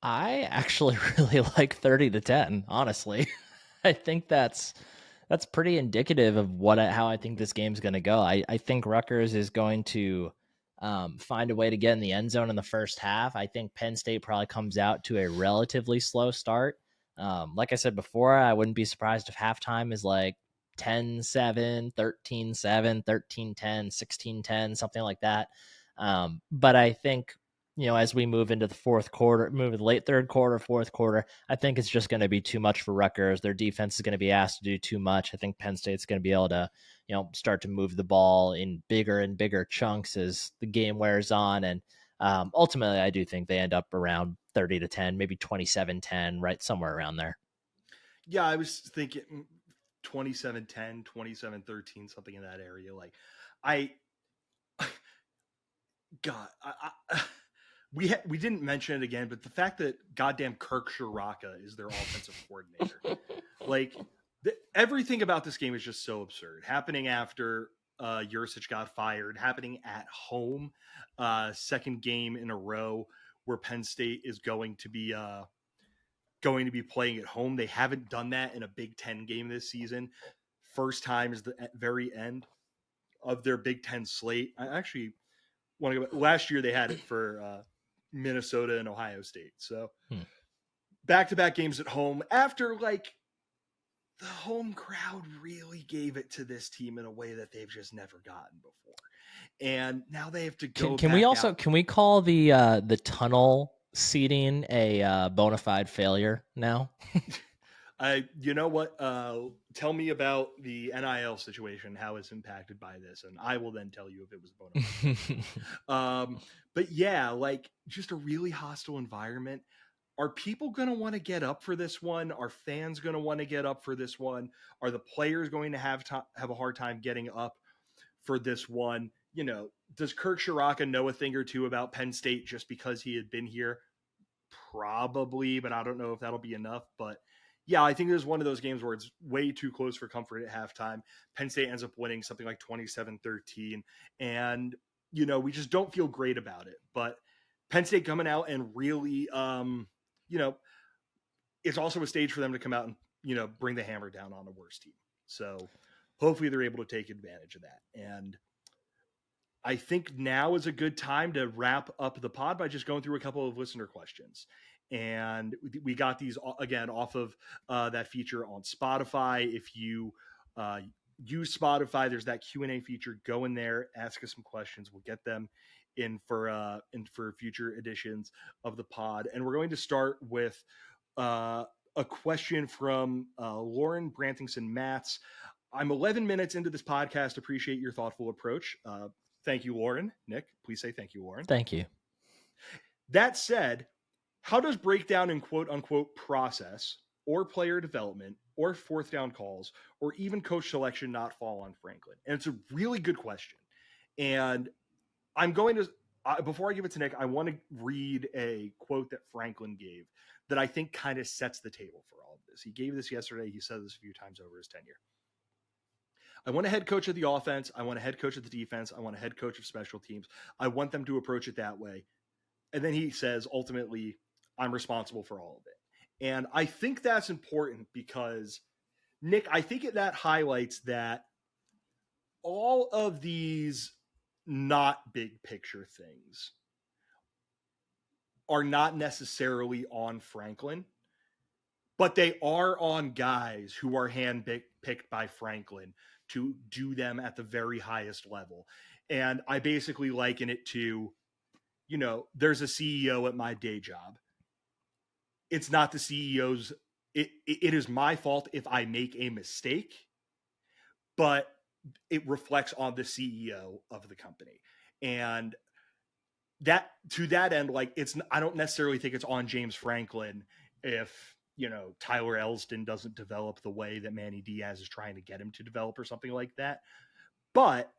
I actually really like 30-10, honestly. I think that's pretty indicative of how I think this game's going to go. I think Rutgers is going to find a way to get in the end zone in the first half. I think Penn State probably comes out to a relatively slow start. Like I said before, I wouldn't be surprised if halftime is like 10-7, 13-7, 13-10, 16-10, something like that. But I think as we move into the fourth quarter, move to the late third quarter, fourth quarter, I think it's just going to be too much for Rutgers. Their defense is going to be asked to do too much. I think Penn State's going to be able to, start to move the ball in bigger and bigger chunks as the game wears on. And ultimately, I do think they end up around 30-10, maybe 27-10, right somewhere around there. Yeah, I was thinking 27-10, 27-13, something in that area. Like, God, we didn't mention it again, but the fact that goddamn Kirk Shiraka is their offensive coordinator, like everything about this game is just so absurd. Happening after Yurcich got fired, happening at home, second game in a row where Penn State is going to be playing at home. They haven't done that in a Big Ten game this season. First time is the very end. of their Big Ten slate. I actually want to go. Last year they had it for Minnesota and Ohio State. So back-to-back games at home after like the home crowd really gave it to this team in a way that they've just never gotten before. And now they have to go Can back we also out. can we call the tunnel seating a bona fide failure now? You know what? Tell me about the NIL situation, how it's impacted by this, and I will then tell you if it was a bona fide. But yeah, like just a really hostile environment. Are people going to want to get up for this one? Are fans going to want to get up for this one? Are the players going to have a hard time getting up for this one? You know, does Kirk Shiraka know a thing or two about Penn State just because he had been here? Probably, but I don't know if that'll be enough. But yeah, I think it was one of those games where it's way too close for comfort at halftime. Penn State ends up winning something like 27-13. And, you know, we just don't feel great about it. But Penn State coming out and really, you know, it's also a stage for them to come out and, you know, bring the hammer down on a worse team. So hopefully they're able to take advantage of that. And I think now is a good time to wrap up the pod by just going through a couple of listener questions. And we got these again off of that feature on Spotify. If you use Spotify, there's that Q&A feature. Go in there, ask us some questions. We'll get them in for future editions of the pod. And we're going to start with a question from Lauren Brantingson Matz. I'm 11 minutes into this podcast. Appreciate your thoughtful approach. Thank you, Lauren. Nick, please say thank you, Lauren. Thank you. That said, how does breakdown in quote unquote process or player development or fourth down calls or even coach selection not fall on Franklin? And it's a really good question. And I'm going to, before I give it to Nick, I want to read a quote that Franklin gave that I think kind of sets the table for all of this. He gave this yesterday. He said this a few times over his tenure. I want a head coach of the offense. I want a head coach of the defense. I want a head coach of special teams. I want them to approach it that way. And then he says, ultimately, I'm responsible for all of it. And I think that's important because, Nick, I think that highlights that all of these not big picture things are not necessarily on Franklin, but they are on guys who are handpicked by Franklin to do them at the very highest level. And I basically liken it to, you know, there's a CEO at my day job. It's not the CEO's, it is my fault if I make a mistake, but it reflects on the CEO of the company. And that, to that end, like I don't necessarily think it's on James Franklin if, you know, Tyler Elston doesn't develop the way that Manny Diaz is trying to get him to develop or something like that. But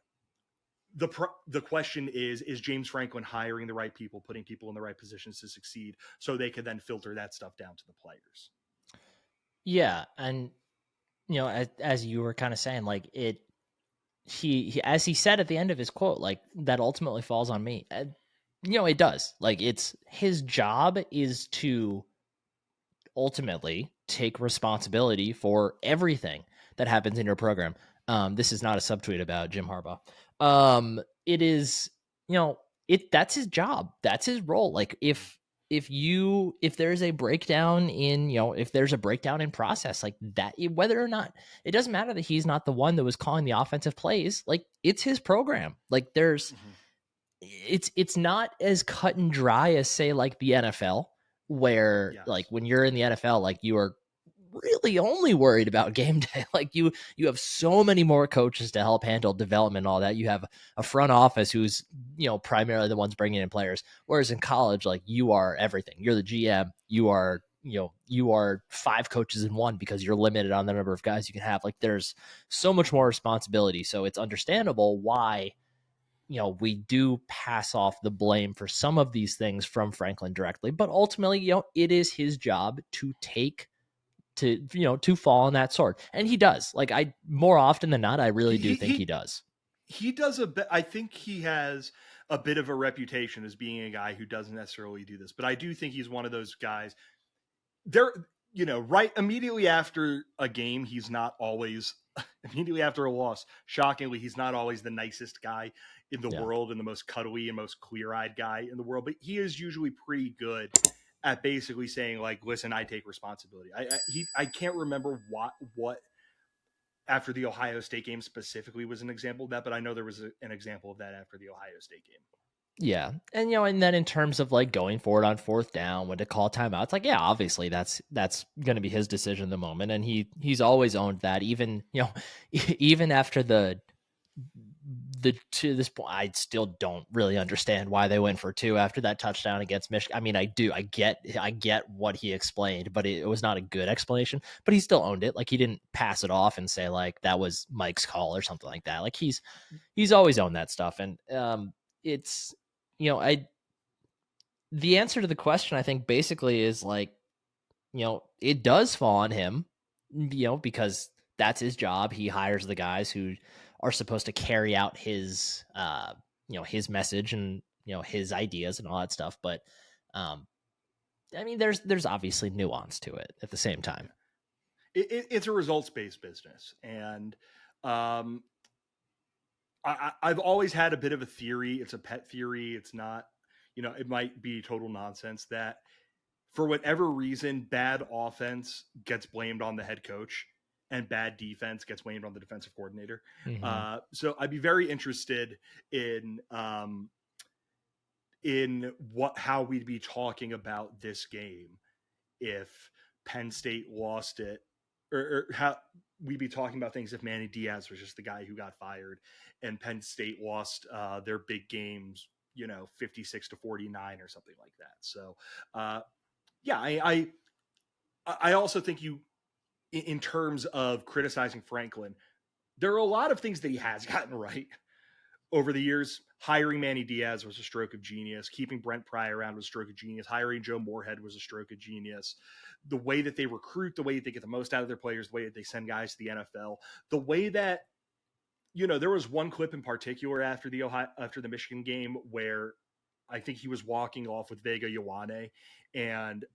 the question is James Franklin hiring the right people, putting people in the right positions to succeed so they could then filter that stuff down to the players? Yeah. And, you know, as you were kind of saying, like he as he said at the end of his quote, like that ultimately falls on me. You know, it does. Like it's his job is to ultimately take responsibility for everything that happens in your program. This is not a subtweet about Jim Harbaugh. It is, you know, that's his job. That's his role. Like if there's a breakdown in, you know, if there's a breakdown in process like that, whether or not, it doesn't matter that he's not the one that was calling the offensive plays. Like it's his program. Like there's, it's not as cut and dry as say like the NFL, where like when you're in the NFL, like you are really only worried about game day. Like you have so many more coaches to help handle development and all that. You have a front office who's, you know, primarily the ones bringing in players. Whereas in college, like you are everything. You're the GM. You are, you know, you are 5 coaches in one because you're limited on the number of guys you can have. Like there's so much more responsibility. So it's understandable why, you know, we do pass off the blame for some of these things from Franklin directly, but ultimately, you know, it is his job to fall on that sword. And he does. Like more often than not, I really do think he does. He does a bit. I think he has a bit of a reputation as being a guy who doesn't necessarily do this, but I do think he's one of those guys. right immediately after a game, he's not always immediately after a loss. Shockingly, he's not always the nicest guy in the Yeah. world and the most cuddly and most clear-eyed guy in the world, but he is usually pretty good at basically saying like, "Listen, I take responsibility." I can't remember what after the Ohio State game specifically was an example of that, but I know there was an example of that after the Ohio State game. Yeah. And and then in terms of like going forward on fourth down, when to call timeout, it's like, yeah, obviously that's gonna be his decision in the moment. And he's always owned that. Even, even after the to this point, I still don't really understand why they went for two after that touchdown against Michigan. I mean, I do. I get what he explained, but it was not a good explanation. But he still owned it. Like he didn't pass it off and say like that was Mike's call or something like that. Like he's always owned that stuff. And it's I the answer to the question I think basically is like, it does fall on him, because that's his job. He hires the guys who are supposed to carry out his message and, his ideas and all that stuff. But, um, I mean, there's obviously nuance to it at the same time. It's a results-based business. And um, I've always had a bit of a theory. It's a pet theory. It's not, it might be total nonsense that for whatever reason, bad offense gets blamed on the head coach and bad defense gets blamed on the defensive coordinator. Mm-hmm. So I'd be very interested in how we'd be talking about this game if Penn State lost it, or how we'd be talking about things if Manny Diaz was just the guy who got fired and Penn State lost their big games, 56-49 or something like that. So, yeah, I also think in terms of criticizing Franklin, there are a lot of things that he has gotten right over the years. Hiring Manny Diaz was a stroke of genius. Keeping Brent Pry around was a stroke of genius. Hiring Joe Moorhead was a stroke of genius. The way that they recruit, the way that they get the most out of their players, the way that they send guys to the NFL, the way that, there was one clip in particular after the Michigan game where I think he was walking off with Vega Ioane and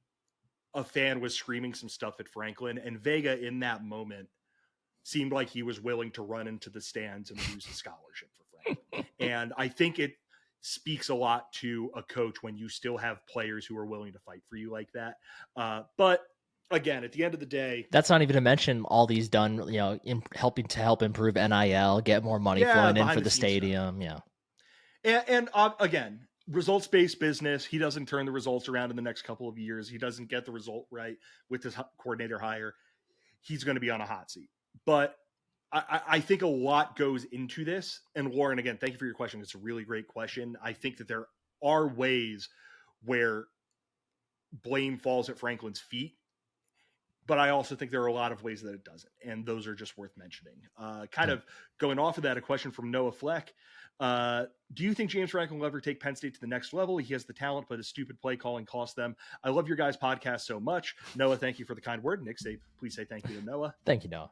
a fan was screaming some stuff at Franklin, and Vega in that moment seemed like he was willing to run into the stands and lose a scholarship for Franklin. And I think it speaks a lot to a coach when you still have players who are willing to fight for you like that. But again, at the end of the day, That's not even to mention all these done, helping to help improve NIL, get more money yeah, flowing in for behind the the scenes stuff. stadium. Yeah. And again, results-based business. He doesn't turn the results around in the next couple of years. He doesn't get the result right with this coordinator hire. He's going to be on a hot seat. But I think a lot goes into this. And Lauren, again, thank you for your question. It's a really great question. I think that there are ways where blame falls at Franklin's feet, but I also think there are a lot of ways that it doesn't. And those are just worth mentioning. Kind of going off of that, a question from Noah Fleck. Do you think James Franklin will ever take Penn State to the next level? He has the talent, but his stupid play calling cost them. I love your guys' podcast so much. Noah, thank you for the kind word. Nick, please say thank you to Noah. Thank you, Noah.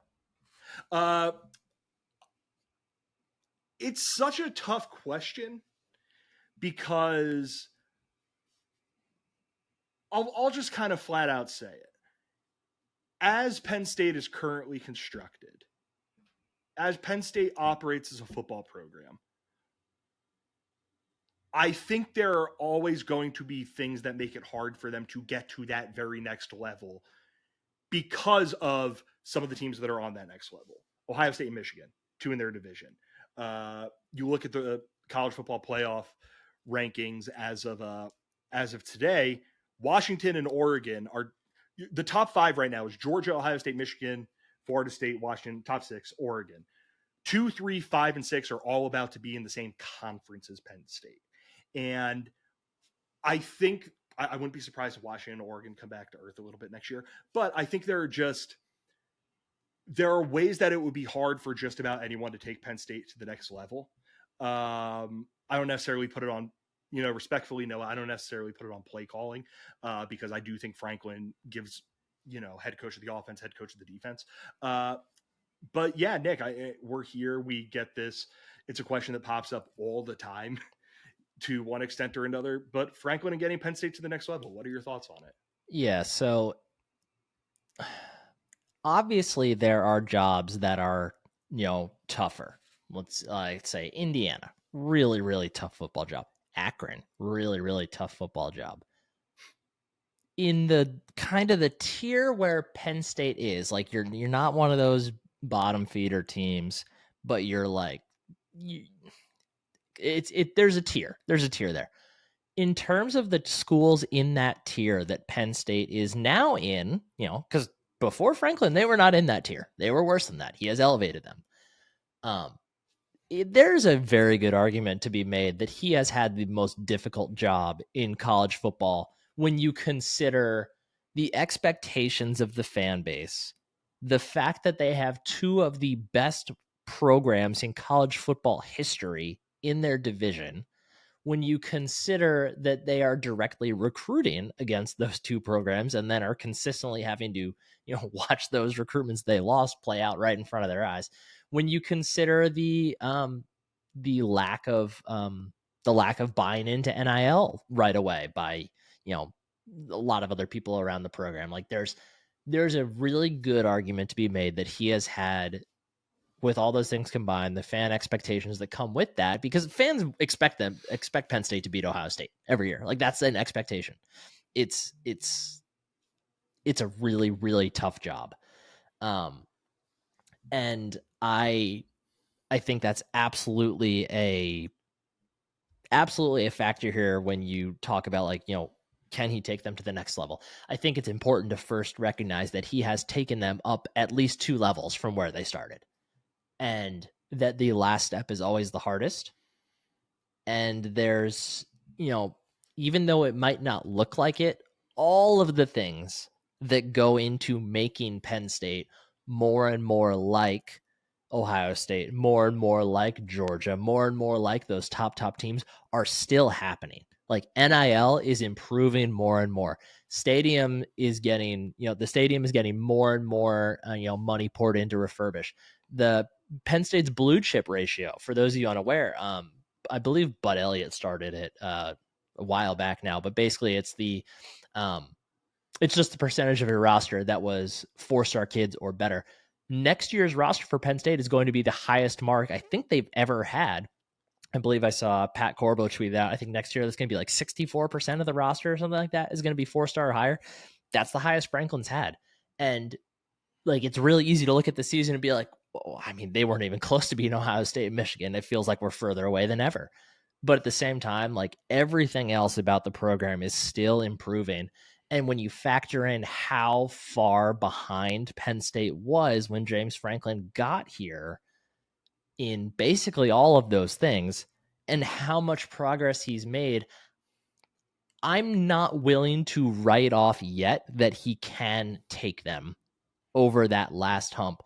It's such a tough question because I'll just kind of flat out say it. As Penn State is currently constructed, as Penn State operates as a football program, I think there are always going to be things that make it hard for them to get to that very next level because of some of the teams that are on that next level. Ohio State and Michigan, two in their division. You look at the college football playoff rankings as of today. Washington and Oregon are the top five right now. Is Georgia, Ohio State, Michigan, Florida State, Washington. Top six, Oregon. 2, 3, 5, and 6 are all about to be in the same conference as Penn State. And I think I wouldn't be surprised if Washington and Oregon come back to earth a little bit next year. But I think there are ways that it would be hard for just about anyone to take Penn State to the next level. I don't necessarily put it on, respectfully, no, I don't necessarily put it on play calling because I do think Franklin gives, head coach of the offense, head coach of the defense. But yeah, Nick, we're here. We get this. It's a question that pops up all the time to one extent or another. But Franklin and getting Penn State to the next level, what are your thoughts on it? Yeah. So obviously there are jobs that are, tougher. Let's say Indiana, really, really tough football job. Akron, really, really tough football job. In the kind of the tier where Penn State is, like you're not one of those bottom feeder teams, but you're like you, there's a tier. There's a tier there. In terms of the schools in that tier that Penn State is now in, because before Franklin, they were not in that tier. They were worse than that. He has elevated them. There's a very good argument to be made that he has had the most difficult job in college football when you consider the expectations of the fan base, the fact that they have two of the best programs in college football history in their division, when you consider that they are directly recruiting against those two programs and then are consistently having to, watch those recruitments they lost play out right in front of their eyes. When you consider the lack of buying into NIL right away by, a lot of other people around the program, like there's a really good argument to be made that he has had, with all those things combined, the fan expectations that come with that, because fans expect Penn State to beat Ohio State every year. Like that's an expectation. It's a really, really tough job. And I think that's absolutely a factor here when you talk about, like, can he take them to the next level? I think it's important to first recognize that he has taken them up at least 2 levels from where they started, and that the last step is always the hardest. And there's, even though it might not look like it, all of the things that go into making Penn State more and more like Ohio State, more and more like Georgia, more and more like those top teams are still happening. Like NIL is improving more and more. Stadium is getting, the stadium is getting more and more, money poured into refurbish. The Penn State's blue chip ratio, for those of you unaware, I believe Bud Elliott started it a while back now, but basically it's just the percentage of your roster that was 4-star kids or better. Next year's roster for Penn State is going to be the highest mark I think they've ever had. I believe I saw Pat Corbo tweet that. I think next year that's going to be like 64% of the roster or something like that is going to be 4-star or higher. That's the highest Franklin's had. And like, it's really easy to look at the season and be like, well, I mean, they weren't even close to being Ohio State and Michigan. It feels like we're further away than ever. But at the same time, like everything else about the program is still improving. And when you factor in how far behind Penn State was when James Franklin got here in basically all of those things and how much progress he's made, I'm not willing to write off yet that he can take them over that last hump.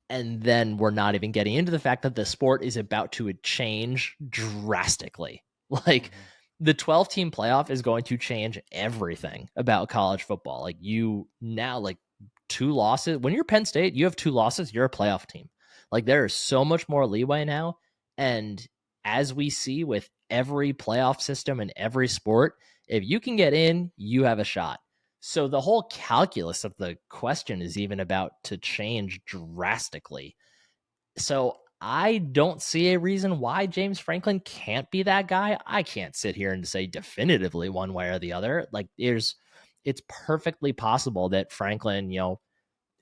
And then we're not even getting into the fact that the sport is about to change drastically. Like the 12-team playoff is going to change everything about college football. Like you now, like 2 losses, when you're Penn State, you have 2 losses, you're a playoff team. Like there is so much more leeway now. And as we see with every playoff system in every sport, if you can get in, you have a shot. So the whole calculus of the question is even about to change drastically. So I don't see a reason why James Franklin can't be that guy. I can't sit here and say definitively one way or the other. Like it's perfectly possible that Franklin,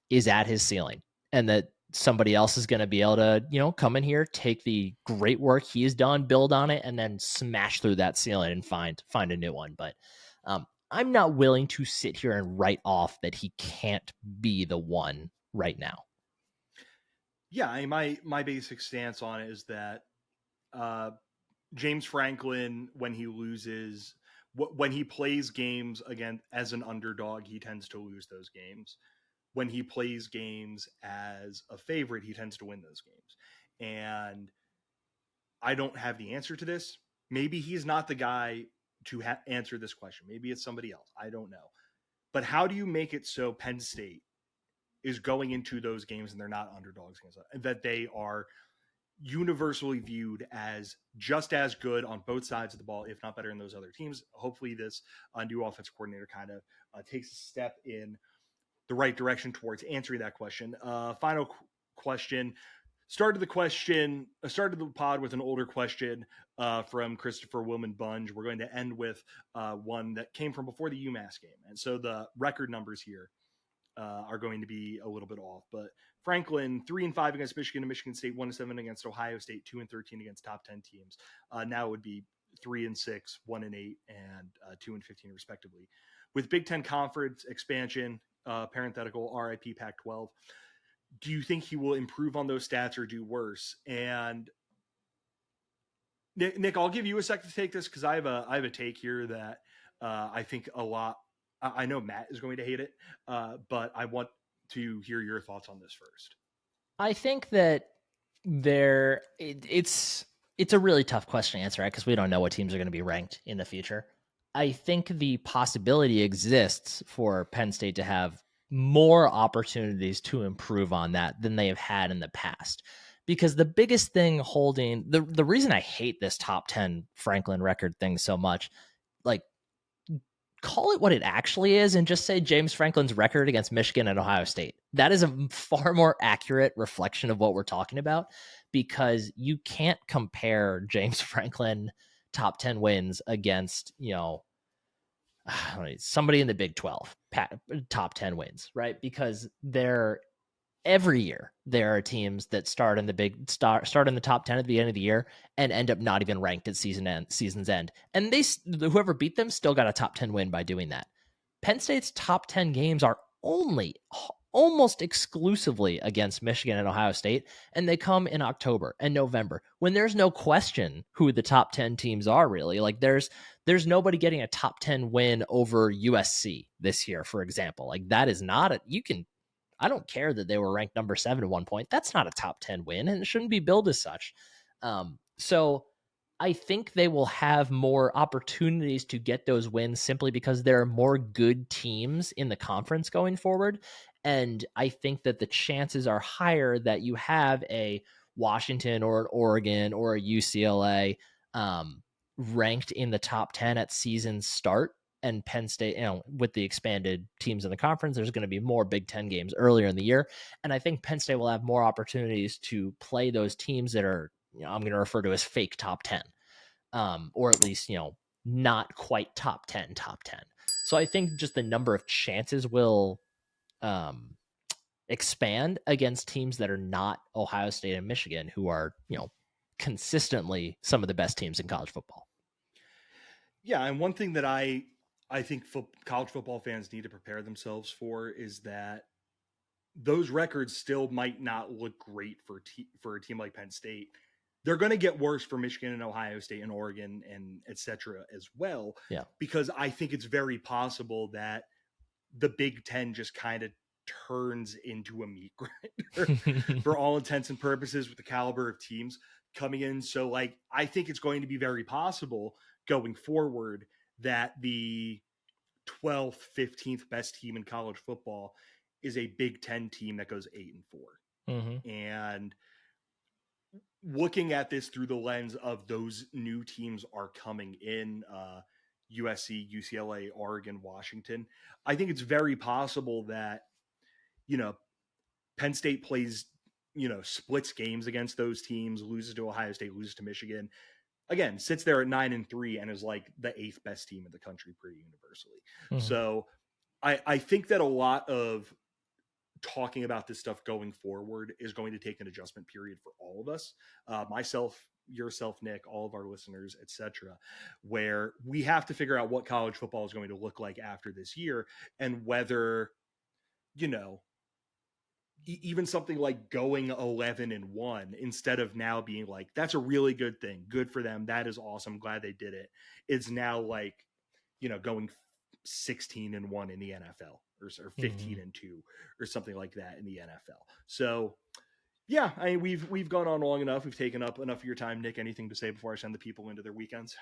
is at his ceiling and that somebody else is going to be able to, come in here, take the great work he has done, build on it, and then smash through that ceiling and find a new one. But I'm not willing to sit here and write off that he can't be the one right now. Yeah, my basic stance on it is that James Franklin, when he loses, when he plays games again as an underdog, he tends to lose those games. When he plays games as a favorite, he tends to win those games. And I don't have the answer to this. Maybe he's not the guy to answer this question. Maybe it's somebody else. I don't know. But how do you make it so Penn State is going into those games and they're not underdogs, that they are universally viewed as just as good on both sides of the ball, if not better than those other teams? Hopefully this new offensive coordinator kind of takes a step in the right direction towards answering that question. Final question. Started the pod with an older question from Christopher Wilman Bunge. We're going to end with one that came from before the UMass game. And so the record numbers here are going to be a little bit off. But Franklin, 3-5 against Michigan and Michigan State, 1-7 against Ohio State, 2-13 against top 10 teams. Now it would be 3-6, 1-8, and 2-15 respectively. With Big Ten Conference expansion, parenthetical RIP Pac-12, do you think he will improve on those stats or do worse? And Nick, I'll give you a second to take this because I have a take here that I think a lot. I know Matt is going to hate it, but I want to hear your thoughts on this first. I think that it's a really tough question to answer, right? Because we don't know what teams are going to be ranked in the future. I think the possibility exists for Penn State to have more opportunities to improve on that than they have had in the past. Because the biggest thing holding the reason I hate this top 10 Franklin record thing so much, like, call it what it actually is and just say James Franklin's record against Michigan and Ohio State. That is a far more accurate reflection of what we're talking about, because you can't compare James Franklin top 10 wins against, somebody in the Big 12 top 10 wins, right? Because every year there are teams that start in the top 10 at the end of the year and end up not even ranked at season's end. And whoever beat them still got a top 10 win by doing that. Penn State's top 10 games are almost exclusively against Michigan and Ohio State, and they come in October and November when there's no question who the top 10 teams are, really. Like, there's nobody getting a top 10 win over USC this year, for example. Like, that is not I don't care that they were ranked number 7 at one point. That's not a top 10 win, and it shouldn't be billed as such. So I think they will have more opportunities to get those wins simply because there are more good teams in the conference going forward. And I think that the chances are higher that you have a Washington or an Oregon or a UCLA ranked in the top 10 at season start. And Penn State, with the expanded teams in the conference, there's going to be more Big Ten games earlier in the year. And I think Penn State will have more opportunities to play those teams that are, I'm going to refer to as fake top 10, or at least, not quite top 10. So I think just the number of chances will expand against teams that are not Ohio State and Michigan, who are, consistently some of the best teams in college football. Yeah, and one thing that I think college football fans need to prepare themselves for is that those records still might not look great for a team like Penn State. They're going to get worse for Michigan and Ohio State and Oregon and et cetera as well. Yeah. Because I think it's very possible that the Big Ten just kind of turns into a meat grinder for all intents and purposes with the caliber of teams coming in. So, like, I think it's going to be very possible going forward that the 12th, 15th best team in college football is a Big Ten team that goes 8-4. Mm-hmm. And looking at this through the lens of those new teams are coming in, USC, UCLA, Oregon, Washington, I think it's very possible that, Penn State plays, splits games against those teams, loses to Ohio State, loses to Michigan, again, sits there at 9-3 and is like the 8th best team in the country pretty universally. Mm-hmm. So I think that a lot of talking about this stuff going forward is going to take an adjustment period for all of us, myself, yourself, Nick, all of our listeners, etc., where we have to figure out what college football is going to look like after this year and whether, even something like going 11-1 instead of now being like, that's a really good thing. Good for them. That is awesome. Glad they did it. It's now like, going 16-1 in the NFL or 15-2 or something like that in the NFL. So yeah, I mean, we've gone on long enough. We've taken up enough of your time. Nick, anything to say before I send the people into their weekends?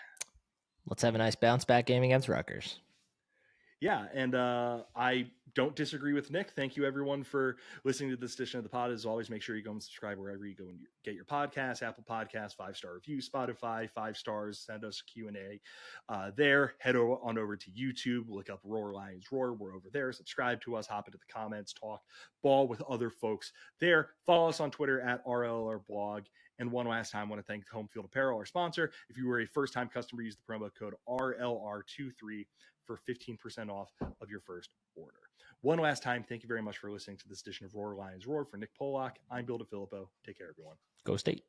Let's have a nice bounce back game against Rutgers. Yeah, and I don't disagree with Nick. Thank you, everyone, for listening to this edition of the pod. As always, make sure you go and subscribe wherever you go and get your podcasts, Apple Podcasts, 5-star review, Spotify, 5 stars, send us a Q&A there. Head on over to YouTube, look up Roar Lions Roar. We're over there. Subscribe to us, hop into the comments, talk ball with other folks there. Follow us on Twitter at RLR Blog. And one last time, I want to thank Home Field Apparel, our sponsor. If you were a first-time customer, use the promo code RLR23 for 15% off of your first order. One last time, thank you very much for listening to this edition of Roar Lions Roar. For Nick Polak, I'm Bill DeFilippo. Take care, everyone. Go State.